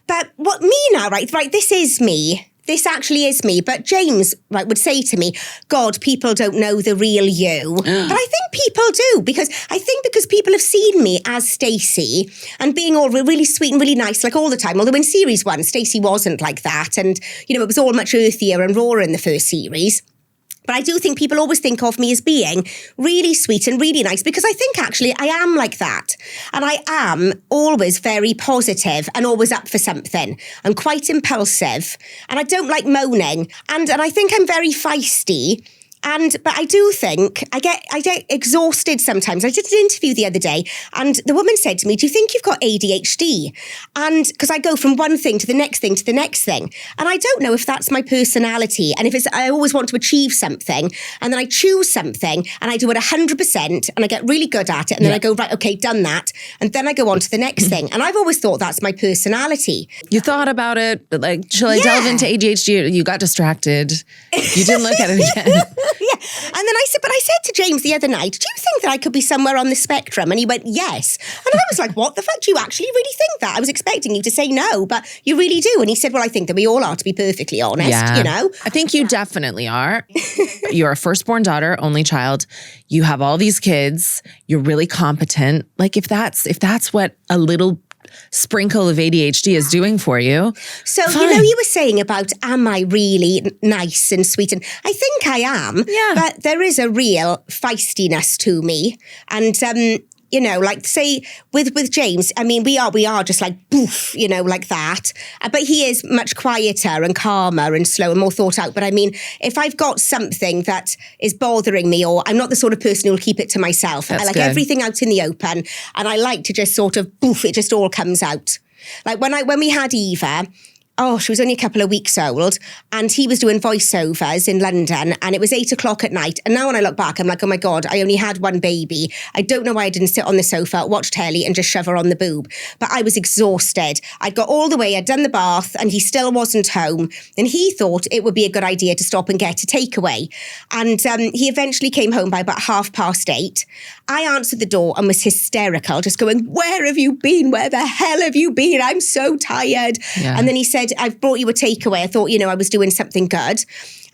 But what me now, right, this is me. This actually is me. But James, would say to me, God, people don't know the real you. But I think people do because people have seen me as Stacey and being all really sweet and really nice, like all the time. Although in series 1, Stacey wasn't like that. And, it was all much earthier and rawer in the first series. But I do think people always think of me as being really sweet and really nice because I think actually I am like that. And I am always very positive and always up for something. I'm quite impulsive and I don't like moaning. And I think I'm very feisty. But I do think I get exhausted sometimes. I did an interview the other day and the woman said to me, do you think you've got ADHD? And because I go from one thing to the next thing to the next thing. And I don't know if that's my personality. And if I always want to achieve something and then I choose something and I do it 100% and I get really good at it. And then I go, right, okay, done that. And then I go on to the next thing. And I've always thought that's my personality. You thought about it, like, shall I delve into ADHD? You got distracted. You didn't look at it again. Yeah. And then I said to James the other night, do you think that I could be somewhere on the spectrum? And he went, yes. And I was like, what the fuck? Do you actually really think that? I was expecting you to say no, but you really do. And he said, well, I think that we all are, to be perfectly honest, I think you definitely are. You're a firstborn daughter, only child. You have all these kids. You're really competent. Like if that's what a little sprinkle of ADHD is doing for you. So, you were saying about, am I really nice and sweet? And I think I am. Yeah. But there is a real feistiness to me. And, say with James, I mean, we are just like, boof, like that. But he is much quieter and calmer and slow and more thought out. But I mean, if I've got something that is bothering me or I'm not the sort of person who'll keep it to myself. I like everything out in the open and I like to just sort of, boof, it just all comes out. Like when we had Eva, she was only a couple of weeks old and he was doing voiceovers in London and it was 8:00 at night. And now when I look back, I'm like, oh my God, I only had one baby. I don't know why I didn't sit on the sofa, watch telly and just shove her on the boob. But I was exhausted. I'd got all the way, I'd done the bath and he still wasn't home. And he thought it would be a good idea to stop and get a takeaway. And he eventually came home by about 8:30. I answered the door and was hysterical, just going, where have you been? Where the hell have you been? I'm so tired. Yeah. And then he said, I've brought you a takeaway. I thought, I was doing something good.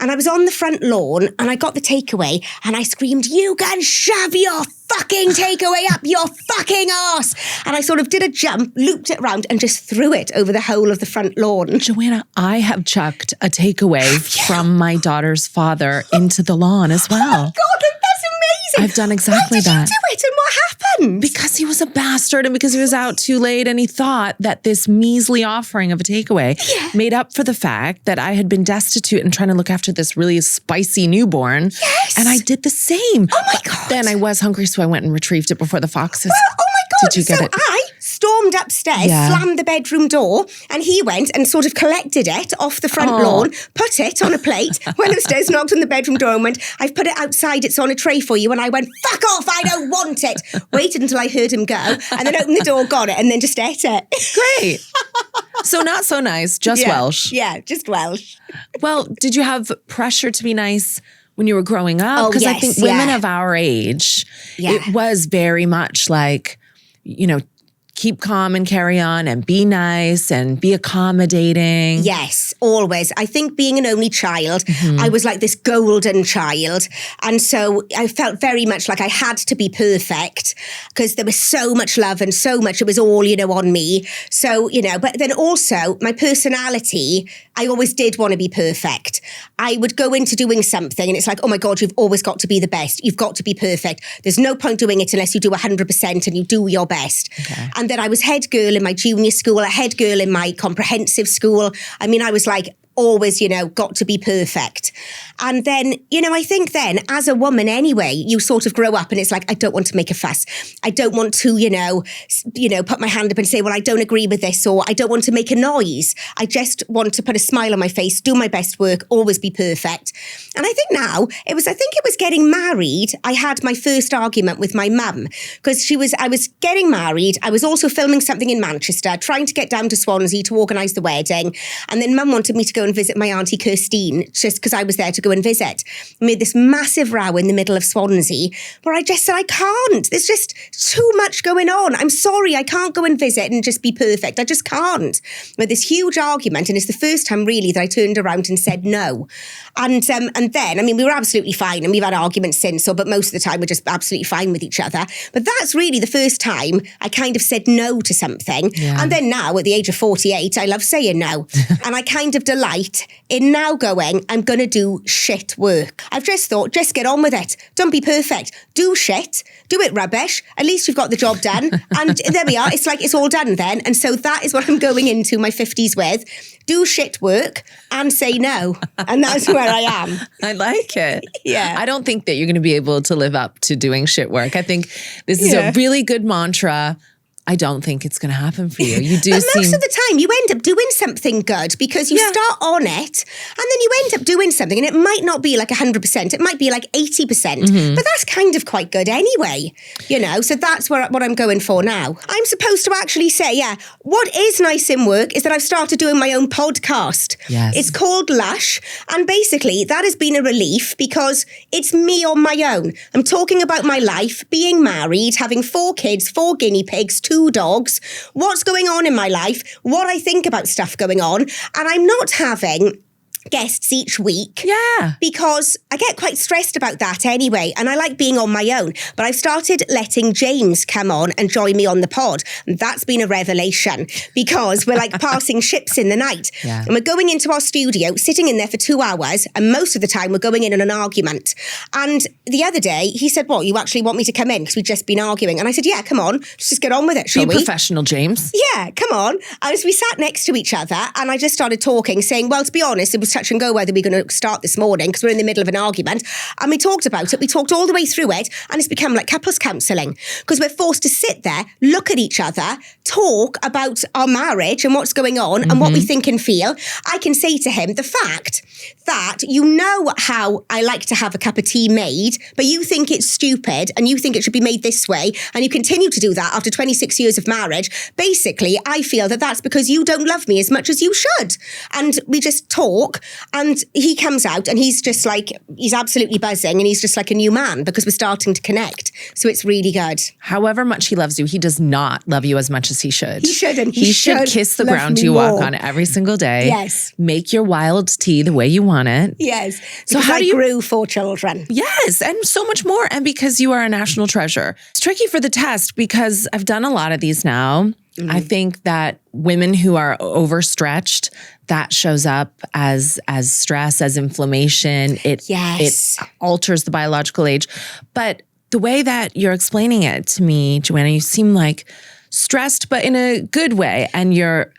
And I was on the front lawn and I got the takeaway and I screamed, you can shove your fucking takeaway up your fucking arse. And I sort of did a jump, looped it around and just threw it over the whole of the front lawn. Joanna, I have chucked a takeaway from my daughter's father into the lawn as well. Oh my God, that's amazing. I've done exactly that. Why did you do it and what happened? Because he was a bastard and because he was out too late and he thought that this measly offering of a takeaway made up for the fact that I had been destitute and trying to look after this really spicy newborn. Yes. And I did the same. Oh my God. Then I was hungry, so I went and retrieved it before the foxes. Well, oh my God. Did you get so it? I stormed upstairs, slammed the bedroom door, and he went and sort of collected it off the front lawn, put it on a plate, went upstairs, knocked on the bedroom door and went, I've put it outside, it's on a tray for you. And I went, fuck off, I don't want it. Waited until I heard him go, and then opened the door, got it, and then just ate it. Great. So not so nice, just Welsh. Yeah, just Welsh. Well, did you have pressure to be nice when you were growing up? Because I think women of our age, it was very much like, you know, keep calm and carry on and be nice and be accommodating. Yes, always. I think being an only child, I was like this golden child. And so I felt very much like I had to be perfect because there was so much love and so much, it was all, you know, on me. So, you know, but then also my personality, I always did want to be perfect. I would go into doing something and it's like, oh my God, you've always got to be the best. You've got to be perfect. There's no point doing it unless you do 100% and you do your best. Okay. And then I was head girl in my junior school, a head girl in my comprehensive school. I mean, I was like, always, you know, got to be perfect. And then, you know, I think then as a woman anyway, you sort of grow up and it's like, I don't want to make a fuss. I don't want to, you know, put my hand up and say, well, I don't agree with this, or I don't want to make a noise. I just want to put a smile on my face, do my best work, always be perfect. And I think now I think it was getting married. I had my first argument with my mum because I was getting married. I was also filming something in Manchester, trying to get down to Swansea to organise the wedding. And then mum wanted me to go and visit my auntie Kirstine just because I was there to go and visit. We made this massive row in the middle of Swansea where I just said, I can't. There's just too much going on. I'm sorry, I can't go and visit and just be perfect. I just can't. We had this huge argument, and it's the first time really that I turned around and said no. And then, I mean, we were absolutely fine, and we've had arguments since, but most of the time we're just absolutely fine with each other. But that's really the first time I kind of said no to something. Yeah. And then now, at the age of 48, I love saying no. And I kind of delight in now going, I'm going to do shit work. I've just thought, just get on with it. Don't be perfect. Do shit. Do it rubbish. At least you've got the job done. And there we are. It's like it's all done then. And so that is what I'm going into my 50s with. Do shit work and say no. And that's where I am. I like it. Yeah. I don't think that you're going to be able to live up to doing shit work. I think this is a really good mantra. I don't think it's going to happen for you. You do but most of the time you end up doing something good because you start on it and then you end up doing something, and it might not be like 100%. It might be like 80%, but that's kind of quite good anyway, you know? So that's what I'm going for now. I'm supposed to actually say, what is nice in work is that I've started doing my own podcast. Yes. It's called Lush. And basically that has been a relief because it's me on my own. I'm talking about my life, being married, having 4 kids, 4 guinea pigs, 2 dogs, what's going on in my life, what I think about stuff going on. And I'm not having guests each week. Yeah. Because I get quite stressed about that anyway, and I like being on my own. But I've started letting James come on and join me on the pod. And that's been a revelation because we're like passing ships in the night. Yeah. And we're going into our studio, sitting in there for 2 hours, and most of the time we're going in on an argument. And the other day he said, what, you actually want me to come in because we've just been arguing? And I said, yeah, come on, let's just get on with it, shall we? Be professional, James. Yeah, come on. As we sat next to each other and I just started talking, saying, well, to be honest, it was touch and go whether we're going to start this morning because we're in the middle of an argument. And we talked about it. We talked all the way through it, and it's become like couples counselling because we're forced to sit there, look at each other, talk about our marriage and what's going on and what we think and feel. I can say to him the fact that you know how I like to have a cup of tea made, but you think it's stupid and you think it should be made this way, and you continue to do that after 26 years of marriage. Basically, I feel that that's because you don't love me as much as you should. And we just talk, and he comes out and he's just like, he's absolutely buzzing, and he's just like a new man because we're starting to connect. So it's really good. However much he loves you, he does not love you as much as he should. He shouldn't. He should kiss the ground you walk on every single day. Yes. Make your wild tea the way you want it. Yes. So because how do you grew 4 children? Yes, and so much more. And because you are a national treasure. It's tricky for the test because I've done a lot of these now. I think that women who are overstretched, that shows up as stress, as inflammation. It alters the biological age. But the way that you're explaining it to me, Joanna, you seem like stressed, but in a good way. And you're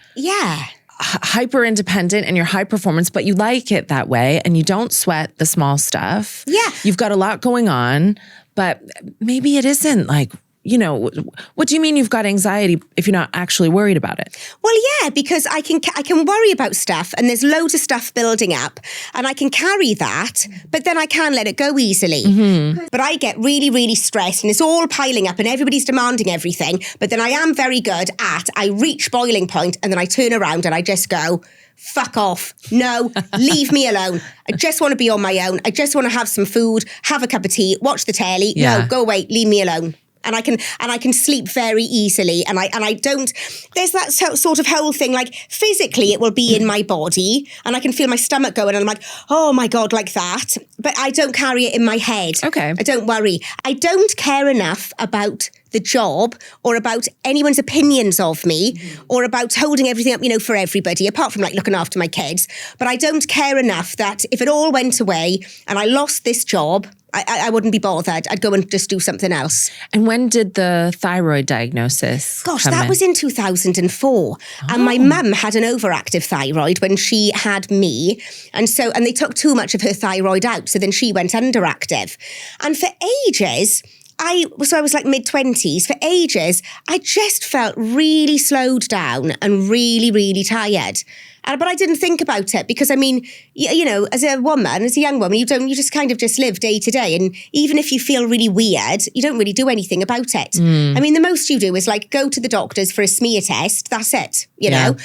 hyper independent and you're high performance, but you like it that way and you don't sweat the small stuff. Yeah. You've got a lot going on, but maybe it isn't like what do you mean you've got anxiety if you're not actually worried about it? Well, yeah, because I can worry about stuff and there's loads of stuff building up and I can carry that, but then I can let it go easily. Mm-hmm. But I get really, really stressed and it's all piling up and everybody's demanding everything. But then I am very good at, I reach boiling point and then I turn around and I just go, fuck off. No, leave me alone. I just want to be on my own. I just want to have some food, have a cup of tea, watch the telly. Yeah. No, go away, leave me alone. And I can sleep very easily. And I don't, there's that sort of whole thing, like physically it will be in my body and I can feel my stomach going and I'm like, oh my God, like that. But I don't carry it in my head. Okay. I don't worry. I don't care enough about the job or about anyone's opinions of me or about holding everything up, for everybody, apart from like looking after my kids. But I don't care enough that if it all went away and I lost this job, I wouldn't be bothered. I'd go and just do something else. And when did the thyroid diagnosis Gosh, that was in 2004. Oh. And my mum had an overactive thyroid when she had me. And they took too much of her thyroid out. So then she went underactive. And for ages, I was like mid-20s. For ages, I just felt really slowed down and really, really tired. But I didn't think about it because, as a woman, as a young woman, you just kind of just live day to day. And even if you feel really weird, you don't really do anything about it. The most you do is like go to the doctors for a smear test. That's it, you know.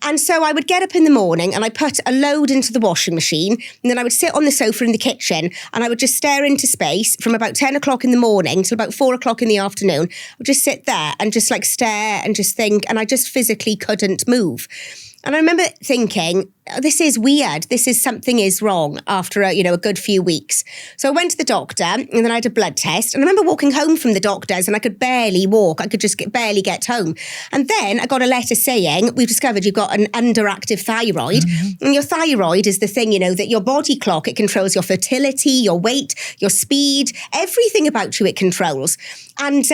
And so I would get up in the morning and I put a load into the washing machine and then I would sit on the sofa in the kitchen and I would just stare into space from about 10 o'clock in the morning till about 4 o'clock in the afternoon. I would just sit there and just like stare and just think, and I just physically couldn't move. And I remember thinking, oh, this is weird. Something is wrong after a good few weeks. So I went to the doctor and then I had a blood test. And I remember walking home from the doctor's and I could barely walk. I could just barely get home. And then I got a letter saying, we've discovered you've got an underactive thyroid. Mm-hmm. And your thyroid is the thing, that your body clock, it controls your fertility, your weight, your speed, everything about you it controls. And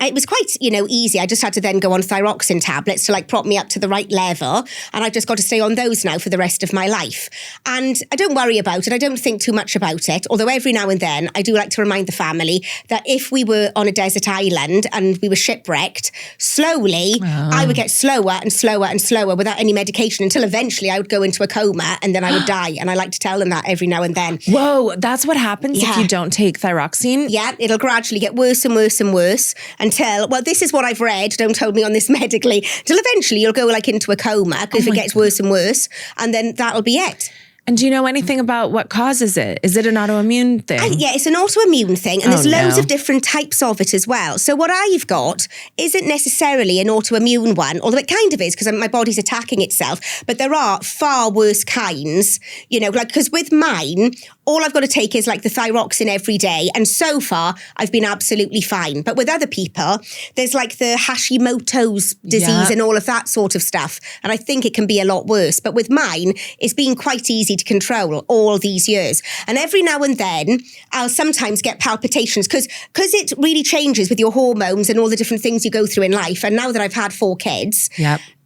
it was quite, easy. I just had to then go on thyroxine tablets to like prop me up to the right level. And I've just got to stay on those now for the rest of my life. And I don't worry about it. I don't think too much about it. Although every now and then I do like to remind the family that if we were on a desert island and we were shipwrecked, slowly I would get slower and slower and slower without any medication until eventually I would go into a coma and then I would die. And I like to tell them that every now and then. Whoa, that's what happens if you don't take thyroxine? Yeah, it'll gradually get worse and worse and worse. Until, this is what I've read, don't hold me on this medically, till eventually you'll go like into a coma because it gets worse and worse, and then that'll be it. And do you know anything about what causes it? Is it an autoimmune thing? Yeah, it's an autoimmune thing. And there's loads of different types of it as well. So what I've got isn't necessarily an autoimmune one, although it kind of is because my body's attacking itself. But there are far worse kinds, because with mine, all I've got to take is like the thyroxine every day. And so far, I've been absolutely fine. But with other people, there's like the Hashimoto's disease and all of that sort of stuff. And I think it can be a lot worse. But with mine, it's been quite easy to control all these years. And every now and then, I'll sometimes get palpitations because it really changes with your hormones and all the different things you go through in life. And now that I've had 4 kids,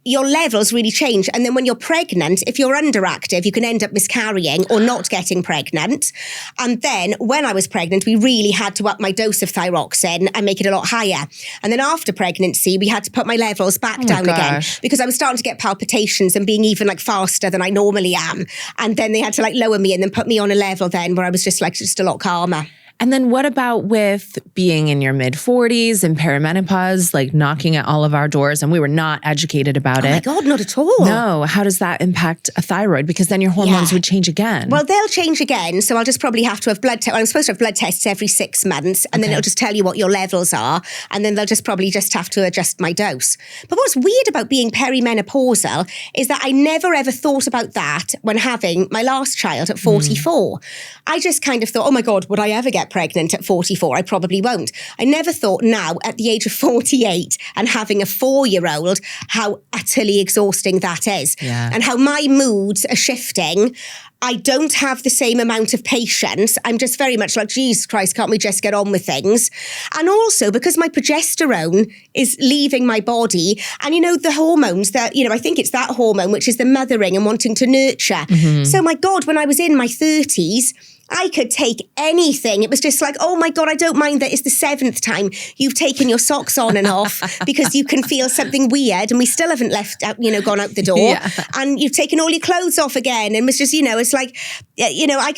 your levels really change. And then when you're pregnant, if you're underactive, you can end up miscarrying or not getting pregnant. And then when I was pregnant, we really had to up my dose of thyroxine and make it a lot higher. And then after pregnancy, we had to put my levels back down again because I was starting to get palpitations and being even like faster than I normally am. And then they had to like lower me and then put me on a level then where I was just a lot calmer. And then what about with being in your mid-40s and perimenopause, like knocking at all of our doors, and we were not educated about it? Oh my God, not at all. No. How does that impact a thyroid? Because then your hormones would change again. Well, they'll change again. So I'll just probably have to have I'm supposed to have blood tests every 6 months, and then it'll just tell you what your levels are. And then they'll just probably have to adjust my dose. But what's weird about being perimenopausal is that I never ever thought about that when having my last child at 44. I just kind of thought, oh my God, would I ever get pregnant at 44? I probably won't. I never thought now at the age of 48 and having a 4-year-old, how utterly exhausting that is. And how my moods are shifting. I don't have the same amount of patience. I'm just very much like, Jesus Christ, can't we just get on with things? And also because my progesterone is leaving my body, and the hormones that, I think it's that hormone, which is the mothering and wanting to nurture. So my God, when I was in my 30s, I could take anything. It was just like, oh my God, I don't mind that it's the 7th time you've taken your socks on and off because you can feel something weird and we still haven't left out, gone out the door. Yeah. And you've taken all your clothes off again. And it's just, it's like, I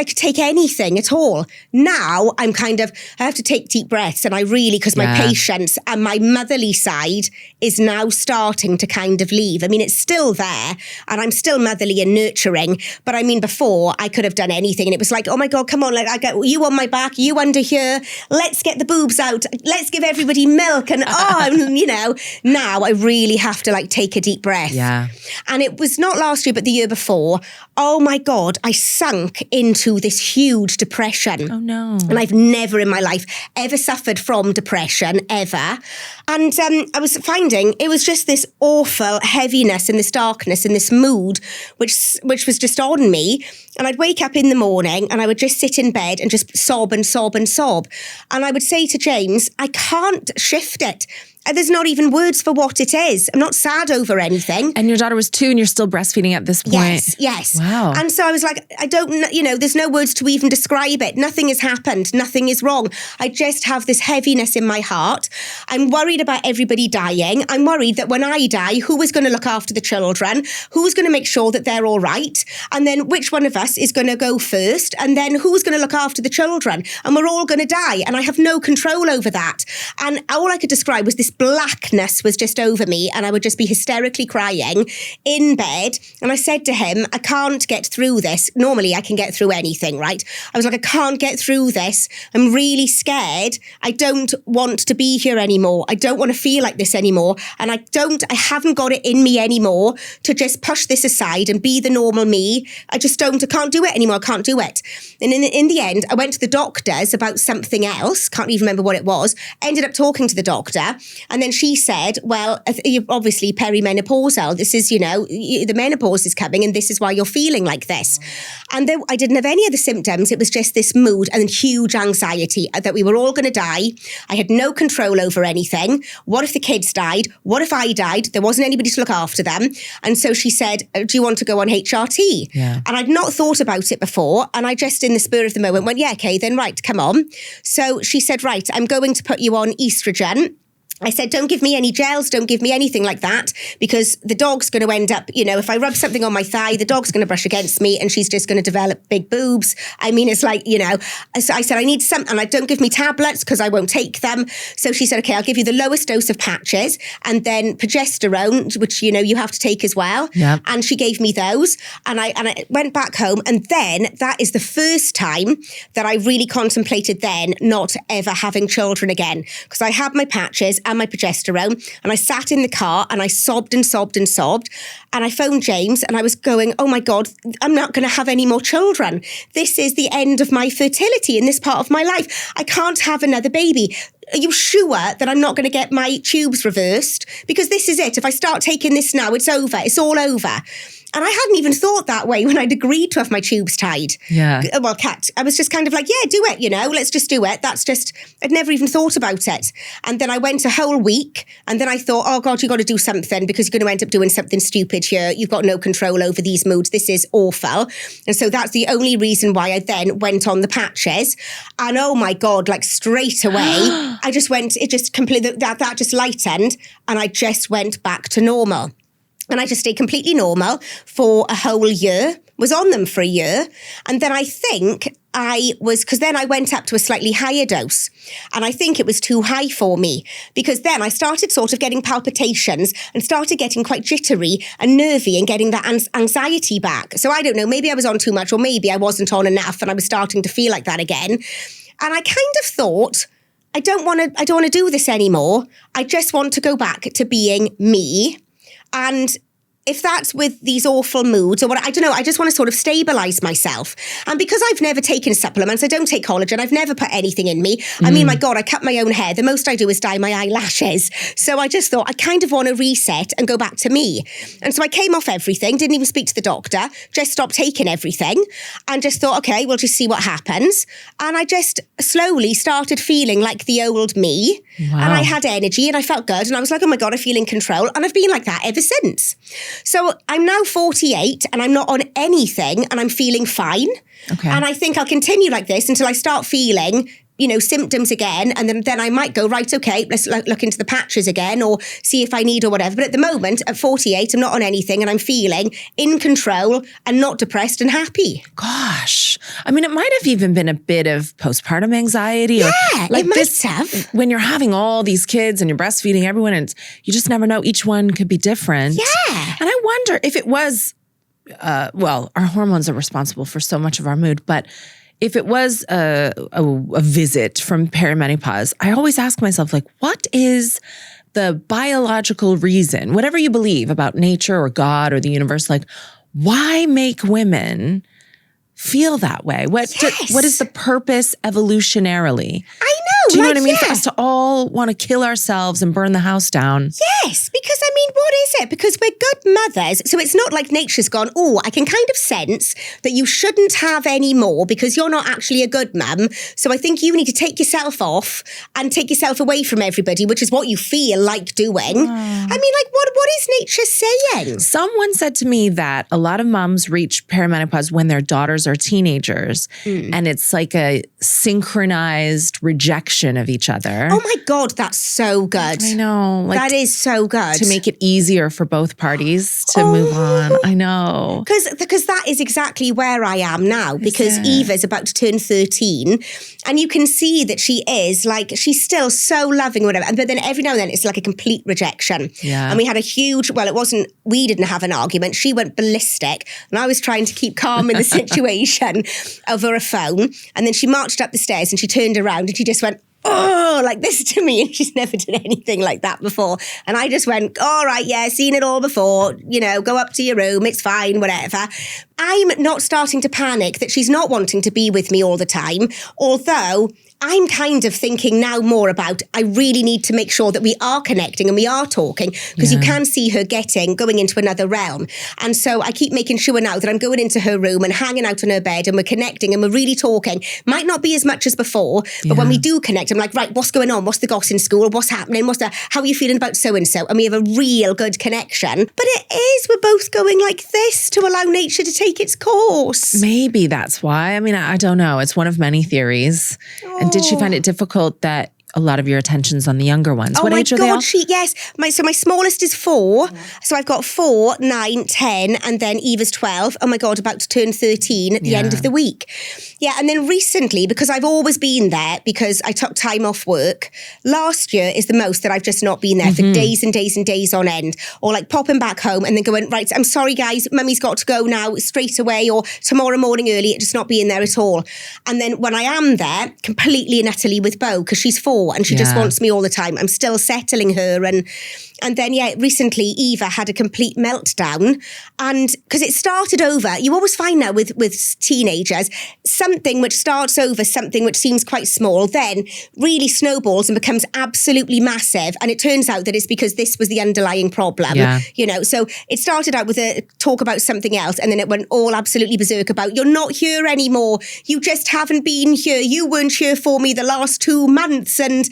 could take anything at all. Now I'm I have to take deep breaths, and I really, because my patience and my motherly side is now starting to kind of leave. I mean, it's still there and I'm still motherly and nurturing, but I mean, before I could have done anything and it was like, oh my God, come on, like I got you on my back, you under here, let's get the boobs out, let's give everybody milk, and now I really have to like take a deep breath. Yeah. And it was not last year, but the year before, oh my God, I sunk into this huge depression. Oh no. And I've never in my life ever suffered from depression, ever. And I was finding it was just this awful heaviness and this darkness and this mood, which was just on me. And I'd wake up in the morning and I would just sit in bed and just sob and sob and sob. And I would say to James, I can't shift it. There's not even words for what it is. I'm not sad over anything. And your daughter was 2 and you're still breastfeeding at this point. Yes. Wow. And so I was like, I don't know, there's no words to even describe it. Nothing has happened. Nothing is wrong. I just have this heaviness in my heart. I'm worried about everybody dying. I'm worried that when I die, who is going to look after the children? Who's going to make sure that they're all right? And then which one of us is going to go first? And then who's going to look after the children? And we're all going to die. And I have no control over that. And all I could describe was this blackness was just over me, and I would just be hysterically crying in bed. And I said to him, I can't get through this. Normally I can get through anything, right? I was like, I can't get through this. I'm really scared. I don't want to be here anymore. I don't want to feel like this anymore. And I haven't got it in me anymore to just push this aside and be the normal me. I can't do it anymore. I can't do it. And in the end, I went to the doctors about something else. Can't even remember what it was. Ended up talking to the doctor. And then she said, well, you're obviously perimenopausal. This is, the menopause is coming and this is why you're feeling like this. And then I didn't have any of the symptoms. It was just this mood and huge anxiety that we were all going to die. I had no control over anything. What if the kids died? What if I died? There wasn't anybody to look after them. And so she said, do you want to go on HRT? Yeah. And I'd not thought about it before. And I just, in the spur of the moment, went, yeah, okay, then right, come on. So she said, right, I'm going to put you on estrogen. I said, don't give me any gels, don't give me anything like that, because the dog's going to end up, if I rub something on my thigh, the dog's going to brush against me and she's just going to develop big boobs. I mean, it's like, so I said, I need some, and don't give me tablets because I won't take them. So she said, okay, I'll give you the lowest dose of patches and then progesterone, which, you have to take as well. Yep. And she gave me those and I went back home. And then that is the first time that I really contemplated then not ever having children again, because I had my patches and my progesterone, and I sat in the car and I sobbed and sobbed and sobbed, and I phoned James and I was going, oh my God, I'm not going to have any more children. This is the end of my fertility in this part of my life. I can't have another baby. Are you sure that I'm not going to get my tubes reversed? Because this is it. If I start taking this now, it's over. It's all over. And I hadn't even thought that way when I'd agreed to have my tubes tied. Yeah. Well, Kat, I was just kind of like, yeah, do it, let's just do it. I'd never even thought about it. And then I went a whole week and then I thought, oh God, you got to do something because you're going to end up doing something stupid here. You've got no control over these moods. This is awful. And so that's the only reason why I then went on the patches. And oh my God, like straight away, I just went, it just completely, that just lightened and I just went back to normal. And I just stayed completely normal for a whole year, was on them for a year. And then I think because then I went up to a slightly higher dose. And I think it was too high for me because then I started sort of getting palpitations and started getting quite jittery and nervy and getting that anxiety back. So I don't know, maybe I was on too much or maybe I wasn't on enough and I was starting to feel like that again. And I kind of thought, I don't want to do this anymore. I just want to go back to being me. And if that's with these awful moods or what, I don't know, I just want to sort of stabilise myself. And because I've never taken supplements, I don't take collagen, I've never put anything in me. I mean, my God, I cut my own hair. The most I do is dye my eyelashes. So I just thought I kind of want to reset and go back to me. And so I came off everything, didn't even speak to the doctor, just stopped taking everything and just thought, okay, we'll just see what happens. And I just slowly started feeling like the old me. Wow. And I had energy and I felt good. And I was like, oh my God, I feel in control. And I've been like that ever since. So I'm now 48 and I'm not on anything and I'm feeling fine. Okay. And I think I'll continue like this until I start feeling, symptoms again. And then I might go, right, okay, let's look into the patches again or see if I need or whatever. But at the moment, at 48, I'm not on anything and I'm feeling in control and not depressed and happy. Gosh. I mean, it might have even been a bit of postpartum anxiety. Yeah, or like it might this, have. When you're having all these kids and you're breastfeeding everyone, and you just never know. Each one could be different. Yeah. And I wonder if it was, our hormones are responsible for so much of our mood, but if it was a visit from perimenopause, I always ask myself, like, what is the biological reason, whatever you believe about nature or God or the universe, like, why make women feel that way? What is the purpose evolutionarily? I know. Do you know what I mean? For us to all want to kill ourselves and burn the house down. Yes, because I mean, what is it? Because we're good mothers. So it's not like nature's gone, oh, I can kind of sense that you shouldn't have any more because you're not actually a good mum. So I think you need to take yourself off and take yourself away from everybody, which is what you feel like doing. I mean, like, what is nature saying? Someone said to me that a lot of mums reach perimenopause when their daughters are teenagers, and it's like a synchronized rejection of each other. Oh my God, that's so good. I know. Like, that is so good. To make it easier for both parties to move on. I know. Because that is exactly where I am now, because Eva's about to turn 13 and you can see that she is like, she's still so loving or whatever. But then every now and then it's like a complete rejection. Yeah. And we had we didn't have an argument. She went ballistic and I was trying to keep calm in the situation over a phone. And then she marched up the stairs and she turned around and she just went, oh, like this to me. And she's never done anything like that before. And I just went, all right, yeah, seen it all before. Go up to your room. It's fine, whatever. I'm not starting to panic that she's not wanting to be with me all the time. Although I'm kind of thinking now more about, I really need to make sure that we are connecting and we are talking, because you can see her going into another realm. And so I keep making sure now that I'm going into her room and hanging out on her bed and we're connecting and we're really talking. Might not be as much as before, but when we do connect, I'm like, right, what's going on? What's the goss in school? What's happening? How are you feeling about so-and-so? And we have a real good connection. But it is, we're both going like this to allow nature to take its course. Maybe that's why. I mean, I don't know. It's one of many theories. And did she find it difficult that a lot of your attention's on the younger ones? What age are they all? Yes. My smallest is 4. So I've got 4, 9, 10, and then Eva's 12. Oh my God, about to turn 13 at the end of the week. Yeah, and then recently, because I've always been there, because I took time off work, last year is the most that I've just not been there for days and days and days on end. Or like popping back home and then going, right, I'm sorry guys, mummy's got to go now straight away, or tomorrow morning early, just not being there at all. And then when I am there, completely and utterly with Bo, because she's 4 and she just wants me all the time. I'm still settling her. And then, recently Eva had a complete meltdown. And because it started over, you always find now with teenagers, something which starts over something which seems quite small, then really snowballs and becomes absolutely massive. And it turns out that it's because this was the underlying problem. Yeah. So it started out with a talk about something else, and then it went all absolutely berserk about, you're not here anymore. You just haven't been here. You weren't here for me the last 2 months. And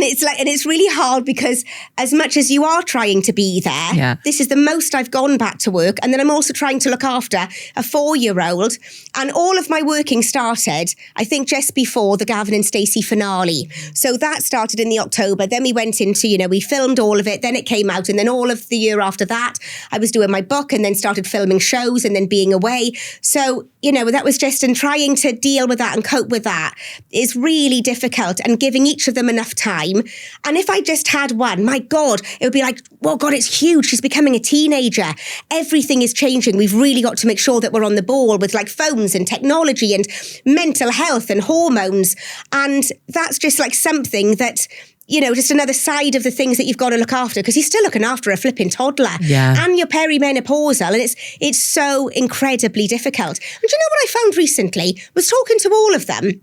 it's really hard, because as much as you are trying to be there, this is the most I've gone back to work. And then I'm also trying to look after a 4-year-old. And all of my working started, I think, just before the Gavin and Stacey finale. So that started in the October. Then we went into, we filmed all of it. Then it came out. And then all of the year after that, I was doing my book and then started filming shows and then being away. So, that was just, and trying to deal with that and cope with that is really difficult, and giving each of them enough time. And if I just had one, my God, it would be like, well, God, it's huge. She's becoming a teenager. Everything is changing. We've really got to make sure that we're on the ball with like phones and technology and mental health and hormones. And that's just like something that, just another side of the things that you've got to look after, because you're still looking after a flipping toddler and you're perimenopausal, and it's so incredibly difficult. And do you know what I found recently? Was talking to all of them.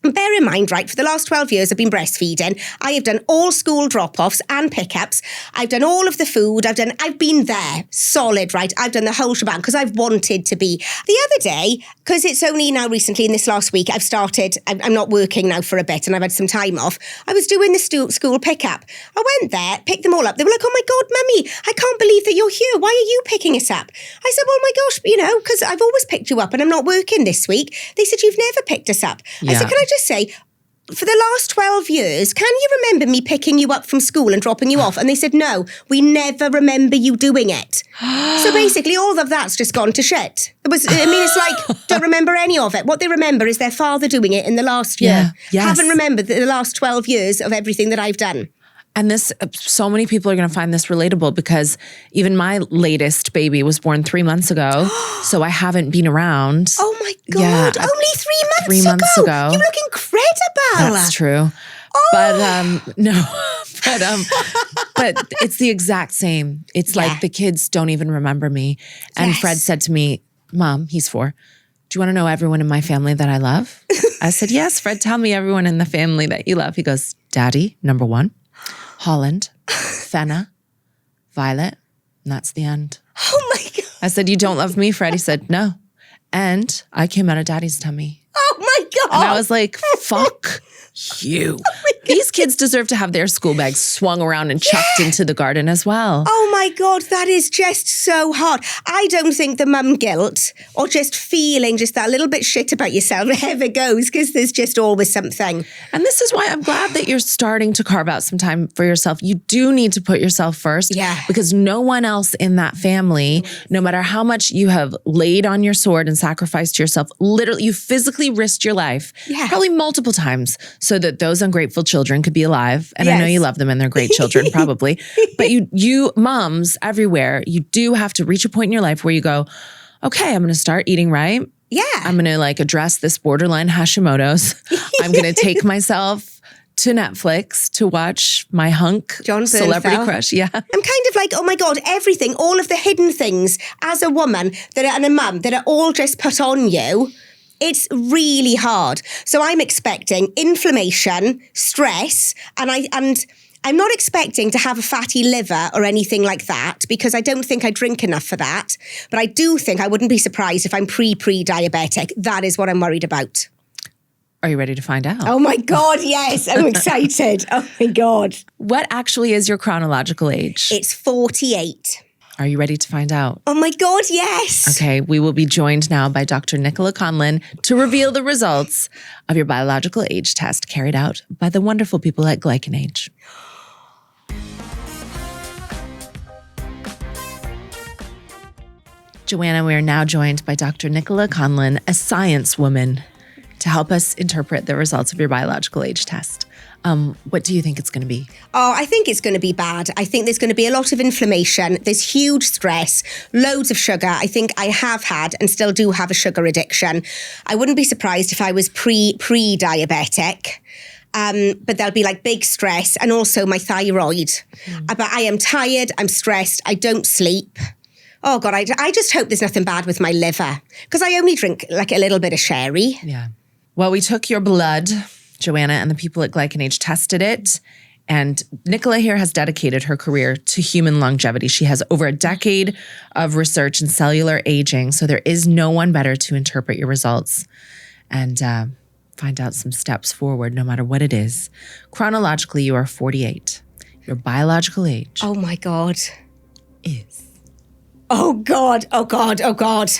And bear in mind, right, for the last 12 years I've been breastfeeding. I have done all school drop-offs and pickups. I've done all of the food. I've been there, solid, right? I've done the whole shebang because I've wanted to be. The other day, because it's only now recently in this last week, I'm not working now for a bit and I've had some time off. I was doing the school pickup. I went there, picked them all up. They were like, oh my God, Mummy, I can't believe that you're here. Why are you picking us up? I said, well, my gosh, because I've always picked you up and I'm not working this week. They said, you've never picked us up. I said, can I just say, for the last 12 years, can you remember me picking you up from school and dropping you off? And they said, no, we never remember you doing it. So basically, all of that's just gone to shit. It's like, don't remember any of it. What they remember is their father doing it in the last year. Yes. Haven't remembered the last 12 years of everything that I've done. And so many people are going to find this relatable because even my latest baby was born 3 months ago. So I haven't been around. Oh my God. Yeah, only 3 months 3 months ago. You look incredible. That's true. Oh. But but it's the exact same. It's like the kids don't even remember me. And Fred said to me, Mom, he's 4. Do you want to know everyone in my family that I love? I said, yes, Fred, tell me everyone in the family that you love. He goes, Daddy, number 1. Holland, Fenna, Violet, and that's the end. Oh my God. I said, you don't love me, Fred? He said, no. And I came out of Daddy's tummy. Oh my God. And I was like, fuck you. These kids deserve to have their school bags swung around and chucked into the garden as well. Oh my God, that is just so hard. I don't think the mum guilt or just feeling just that little bit shit about yourself ever goes, because there's just always something. And this is why I'm glad that you're starting to carve out some time for yourself. You do need to put yourself first, because no one else in that family, no matter how much you have laid on your sword and sacrificed yourself, literally you physically risked your life, probably multiple times, so that those ungrateful children could be alive. And I know you love them and they're great children, probably. But you moms everywhere, you do have to reach a point in your life where you go, okay, I'm going to start eating right. Yeah. I'm going to address this borderline Hashimoto's. I'm going to take myself to Netflix to watch my hunk celebrity crush. Yeah. I'm kind of like, oh my God, everything, all of the hidden things as a woman and a mum that are all just put on you. It's really hard. So I'm expecting inflammation, stress, and I'm not expecting to have a fatty liver or anything like that, because I don't think I drink enough for that. But I do think I wouldn't be surprised if I'm pre-diabetic. That is what I'm worried about. Are you ready to find out? Oh my God, yes. I'm excited. Oh my God. What actually is your chronological age? It's 48. Are you ready to find out? Oh my God, yes. Okay, we will be joined now by Dr. Nicola Conlon to reveal the results of your biological age test carried out by the wonderful people at GlycanAge. Joanna, we are now joined by Dr. Nicola Conlon, a science woman, to help us interpret the results of your biological age test. What do you think it's going to be? Oh, I think it's going to be bad. I think there's going to be a lot of inflammation. There's huge stress, loads of sugar. I think I have had and still do have a sugar addiction. I wouldn't be surprised if I was pre-diabetic. But there'll be big stress, and also my thyroid. But I am tired, I'm stressed, I don't sleep. Oh God, I just hope there's nothing bad with my liver, because I only drink a little bit of sherry. Yeah. Well, we took your blood, Joanna, and the people at GlycanAge tested it. And Nicola here has dedicated her career to human longevity. She has over a decade of research in cellular aging. So there is no one better to interpret your results and find out some steps forward, no matter what it is. Chronologically, you are 48. Your biological age. Oh my God. Is. Oh God, oh God, oh God.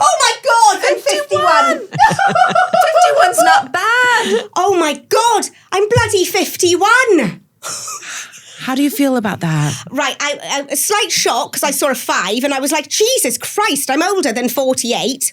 Oh my God, I'm 51. 51's not bad. Oh my God, I'm bloody 51. How do you feel about that? Right, I a slight shock because I saw a 5 and I was like, Jesus Christ, I'm older than 48.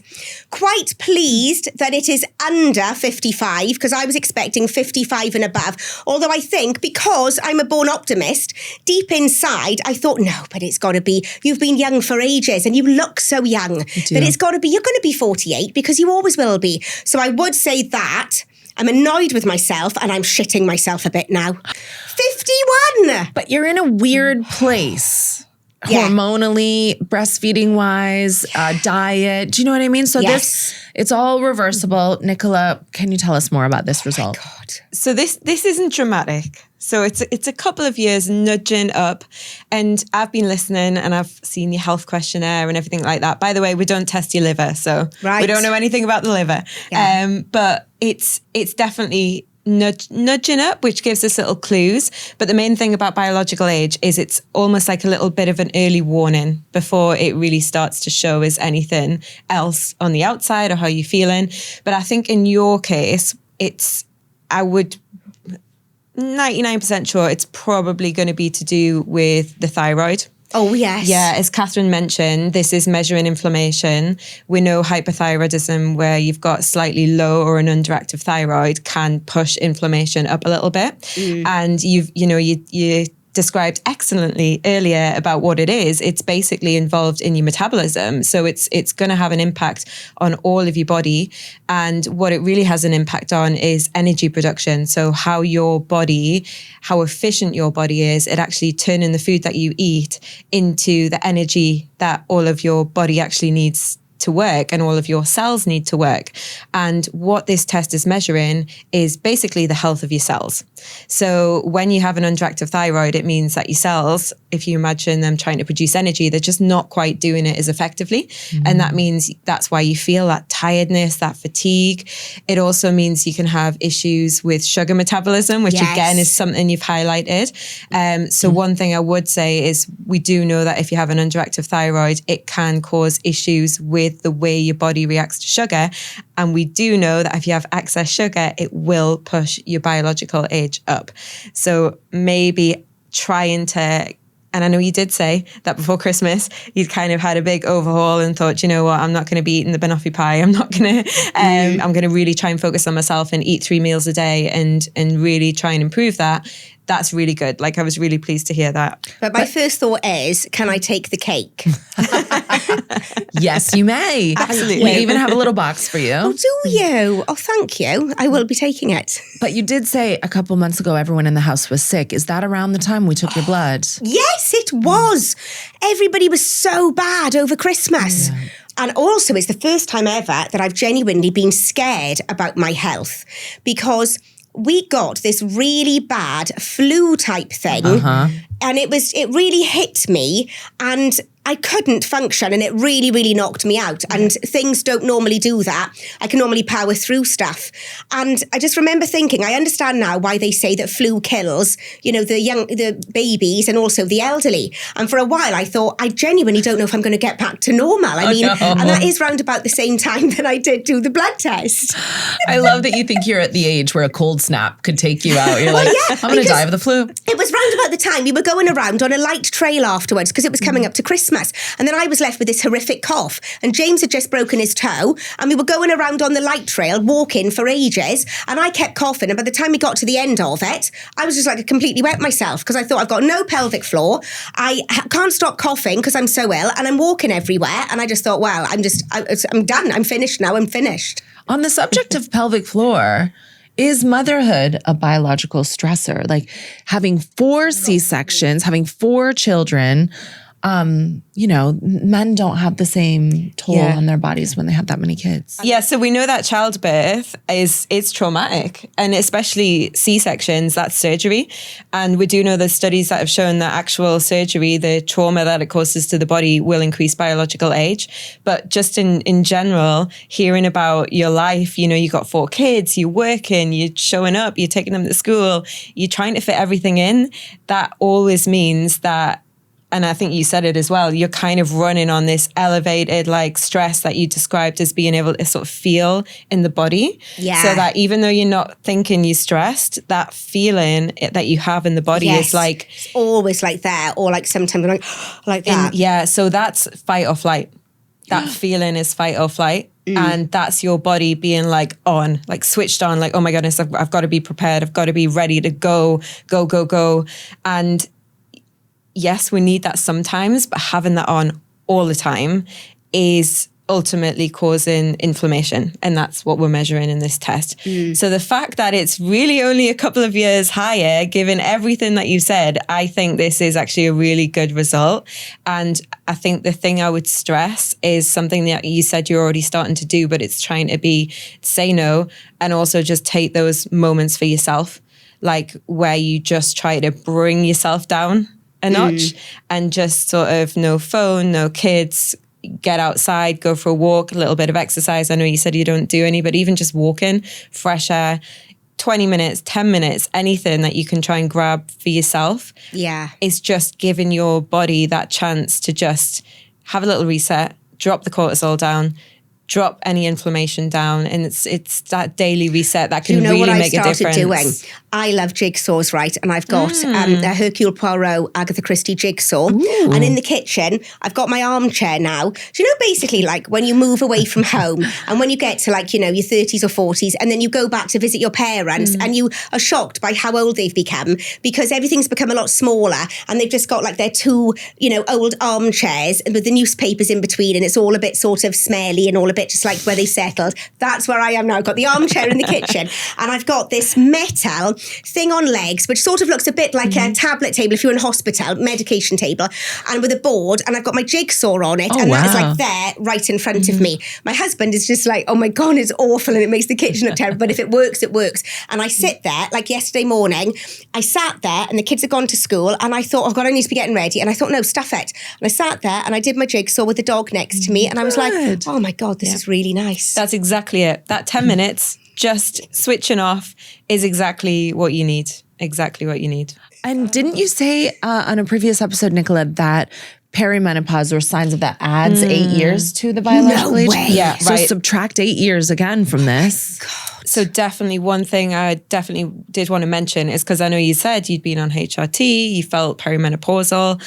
Quite pleased that it is under 55 because I was expecting 55 and above. Although I think because I'm a born optimist, deep inside I thought, no, but it's got to be, you've been young for ages and you look so young that it's got to be, you're going to be 48 because you always will be. So I would say that. I'm annoyed with myself and I'm shitting myself a bit now. 51! But you're in a weird place. Hormonally, breastfeeding wise, diet. Do you know what I mean? So this It's all reversible. Nicola, can you tell us more about this result? God. So this isn't dramatic. So it's a couple of years nudging up, and I've been listening and I've seen your health questionnaire and everything like that. By the way, we don't test your liver, so we don't know anything about the liver. Yeah. But it's definitely nudging up, which gives us little clues. But the main thing about biological age is it's almost like a little bit of an early warning before it really starts to show as anything else on the outside or how you're feeling. But I think in your case, I would 99% sure it's probably going to be to do with the thyroid. Oh, yes. Yeah, as Catherine mentioned, this is measuring inflammation. We know hyperthyroidism, where you've got slightly low or an underactive thyroid, can push inflammation up a little bit. And you described excellently earlier about what it is. It's basically involved in your metabolism. So it's going to have an impact on all of your body. And what it really has an impact on is energy production. So how efficient your body is at actually turning the food that you eat into the energy that all of your body actually needs to work and all of your cells need to work. And what this test is measuring is basically the health of your cells. So when you have an underactive thyroid, it means that your cells, if you imagine them trying to produce energy, they're just not quite doing it as effectively. And that means that's why you feel that tiredness, that fatigue. It also means you can have issues with sugar metabolism, which again is something you've highlighted. So one thing I would say is we do know that if you have an underactive thyroid, it can cause issues with the way your body reacts to sugar. And we do know that if you have excess sugar, it will push your biological age up. So maybe trying to, and I know you did say that before Christmas, you'd kind of had a big overhaul and thought, you know what, I'm not going to be eating the banoffee pie. I'm not going to, I'm going to really try and focus on myself and eat 3 meals a day and really try and improve that. That's really good. Like, I was really pleased to hear that. But my first thought is, can I take the cake? Yes, you may. Absolutely. We even have a little box for you. Oh, do you? Oh, thank you. I will be taking it. But you did say a couple months ago everyone in the house was sick. Is that around the time we took your blood? Yes, it was. Everybody was so bad over Christmas. Yeah. And also, it's the first time ever that I've genuinely been scared about my health, because we got this really bad flu type thing, and it really hit me, and I couldn't function, and it really, really knocked me out. And things don't normally do that. I can normally power through stuff. And I just remember thinking, I understand now why they say that flu kills, the babies and also the elderly. And for a while I thought, I genuinely don't know if I'm going to get back to normal. And that is round about the same time that I did do the blood test. I love that you think you're at the age where a cold snap could take you out. You're like, I'm going to die of the flu. It was round about the time we were going around on a light trail afterwards, because it was coming up to Christmas. And then I was left with this horrific cough, and James had just broken his toe, and we were going around on the light trail walking for ages, and I kept coughing, and by the time we got to the end of it, I was just like completely wet myself, because I thought, I've got no pelvic floor, I can't stop coughing because I'm so ill, and I'm walking everywhere, and I just thought, well, I'm done, I'm finished now, I'm finished. On the subject of pelvic floor, is motherhood a biological stressor? Like having 4 C-sections, having 4 children, men don't have the same toll on their bodies when they have that many kids. Yeah, so we know that childbirth is traumatic, and especially C-sections, that's surgery. And we do know there's studies that have shown that actual surgery, the trauma that it causes to the body, will increase biological age. But just in general, hearing about your life, you got 4 kids, you're working, you're showing up, you're taking them to school, you're trying to fit everything in, that always means that, and I think you said it as well, you're kind of running on this elevated stress that you described as being able to sort of feel in the body. Yeah. So that even though you're not thinking you're stressed, that feeling that you have in the body is like... It's always like that, or sometimes like that. So that's fight or flight. That feeling is fight or flight. And that's your body being on, switched on, oh my goodness, I've got to be prepared. I've got to be ready to go. And yes, we need that sometimes, but having that on all the time is ultimately causing inflammation. And that's what we're measuring in this test. So the fact that it's really only a couple of years higher, given everything that you said, I think this is actually a really good result. And I think the thing I would stress is something that you said you're already starting to do, but it's trying to say no, and also just take those moments for yourself, like where you just try to bring yourself down a notch and just sort of no phone, no kids, get outside, go for a walk, a little bit of exercise. I know you said you don't do any, but even just walking, fresh air, 20 minutes, 10 minutes, anything that you can try and grab for yourself. Yeah. Is just giving your body that chance to just have a little reset, drop the cortisol down, drop any inflammation down, and it's that daily reset that can really make a difference. Doing? I love jigsaws, right? And I've got a Hercule Poirot, Agatha Christie jigsaw. Ooh. And in the kitchen, I've got my armchair now. Do you know, basically, like when you move away from home and when you get to like, you know, your 30s or 40s, and then you go back to visit your parents and you are shocked by how old they've become because everything's become a lot smaller and they've just got like their two, you know, old armchairs and with the newspapers in between, and it's all a bit sort of smelly and all a bit just like where they settled. That's where I am now. I've got the armchair in the kitchen and I've got this metal thing on legs, which sort of looks a bit like a tablet table if you're in a hospital, medication table, and with a board, and I've got my jigsaw on it, and that is like there right in front of me. My husband is just like, oh my God, it's awful and it makes the kitchen look terrible, but if it works, it works. And I sit there, like yesterday morning, I sat there and the kids had gone to school and I thought, oh God, I need to be getting ready. And I thought, no, stuff it. And I sat there and I did my jigsaw with the dog next to me and I was like, oh my God, this is really nice. That's exactly it. That 10 minutes, just switching off is exactly what you need. Exactly what you need. And didn't you say on a previous episode, Nicola, that perimenopause or signs of that adds 8 years to the biological age? Way. Yeah, so subtract 8 years again from this. God. So definitely one thing I definitely did want to mention is because I know you said you'd been on HRT, you felt perimenopausal.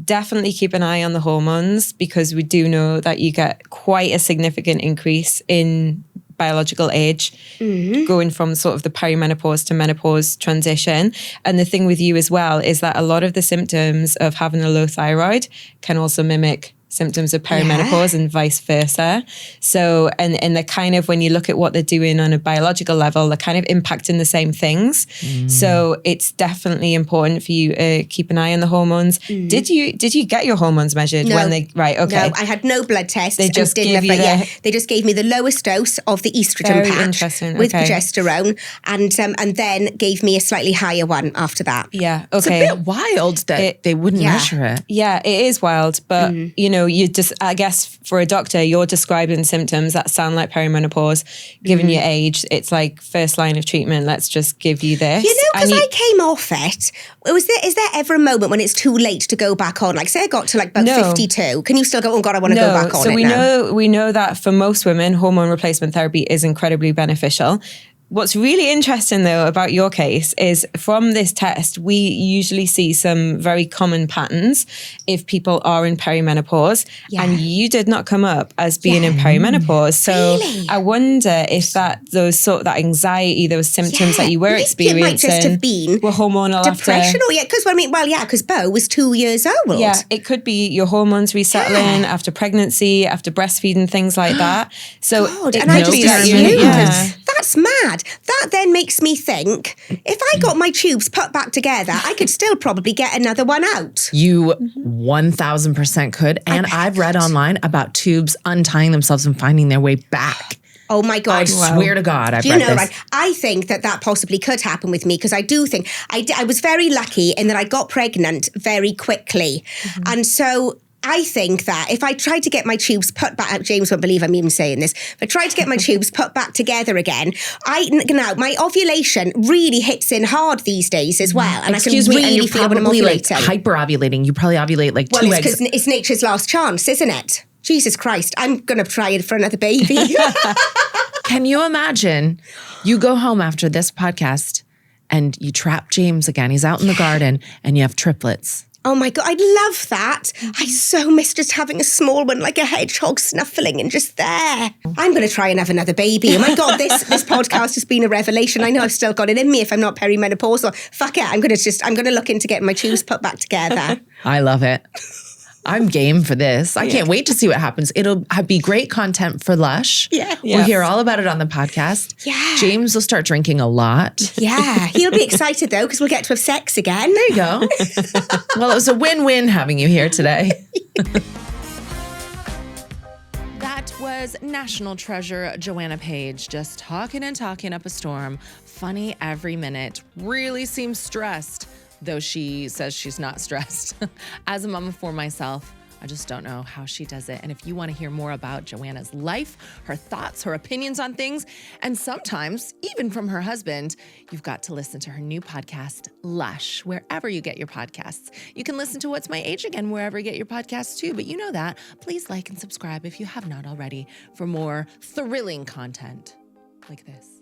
Definitely keep an eye on the hormones because we do know that you get quite a significant increase in biological age, going from sort of the perimenopause to menopause transition. And the thing with you as well is that a lot of the symptoms of having a low thyroid can also mimic symptoms of perimenopause and vice versa. So, and they're kind of, when you look at what they're doing on a biological level, they're kind of impacting the same things. So it's definitely important for you to keep an eye on the hormones. Did you get your hormones measured when they, right, okay. No, I had no blood tests. They just gave you they just gave me the lowest dose of the estrogen patch with progesterone and then gave me a slightly higher one after that. Yeah, okay. It's a bit wild that they wouldn't measure it. Yeah, it is wild, but you know, you just, I guess for a doctor, you're describing symptoms that sound like perimenopause. Given your age, it's like first line of treatment. Let's just give you this. You know, because I came off it. Is there ever a moment when it's too late to go back on? Like, say I got to like about 52. Can you still go, oh God, I want to go back on so it we know that for most women, hormone replacement therapy is incredibly beneficial. What's really interesting though about your case is from this test, we usually see some very common patterns if people are in perimenopause, and you did not come up as being in perimenopause. So really? I wonder if that anxiety, those symptoms that you were experiencing, it might just have been were hormonal depression, because Beau was 2 years old. Yeah, it could be your hormones resettling after pregnancy, after breastfeeding, things like that. So God, and I just assumed that's mad. That then makes me think, if I got my tubes put back together, I could still probably get another one out. You 1000% could. And I've read online about tubes untying themselves and finding their way back. Oh my God. I swear to God, I've read this. Right? I think that possibly could happen with me because I do think, I was very lucky in that I got pregnant very quickly. And so I think that if I tried to get my tubes put back, James won't believe I'm even saying this, if I tried to get my tubes put back together again, my ovulation really hits in hard these days as well. And Excuse I can me, really and feel you're when I'm probably ovulating. like hyper-ovulating. You probably ovulate like 2 eggs. Well, it's because it's nature's last chance, isn't it? Jesus Christ, I'm going to try it for another baby. Can you imagine you go home after this podcast and you trap James again, he's out in the garden, and you have triplets? Oh my God, I'd love that. I so miss just having a small one, like a hedgehog snuffling and just there. I'm going to try and have another baby. Oh my God, this podcast has been a revelation. I know I've still got it in me if I'm not perimenopausal. Fuck it, I'm going to look into getting my tubes put back together. I love it. I'm game for this. I can't wait to see what happens. It'll be great content for Lush. Yeah. We'll hear all about it on the podcast. Yeah. James will start drinking a lot. Yeah. He'll be excited though, because we'll get to have sex again. There you go. Well, it was a win-win having you here today. That was national treasure Joanna Page, just talking and talking up a storm. Funny every minute. Really seems stressed, though she says she's not stressed. As a mom of four myself, I just don't know how she does it. And if you want to hear more about Joanna's life, her thoughts, her opinions on things, and sometimes even from her husband, you've got to listen to her new podcast, Lush, wherever you get your podcasts. You can listen to What's My Age Again wherever you get your podcasts too, but you know that. Please like and subscribe if you have not already for more thrilling content like this.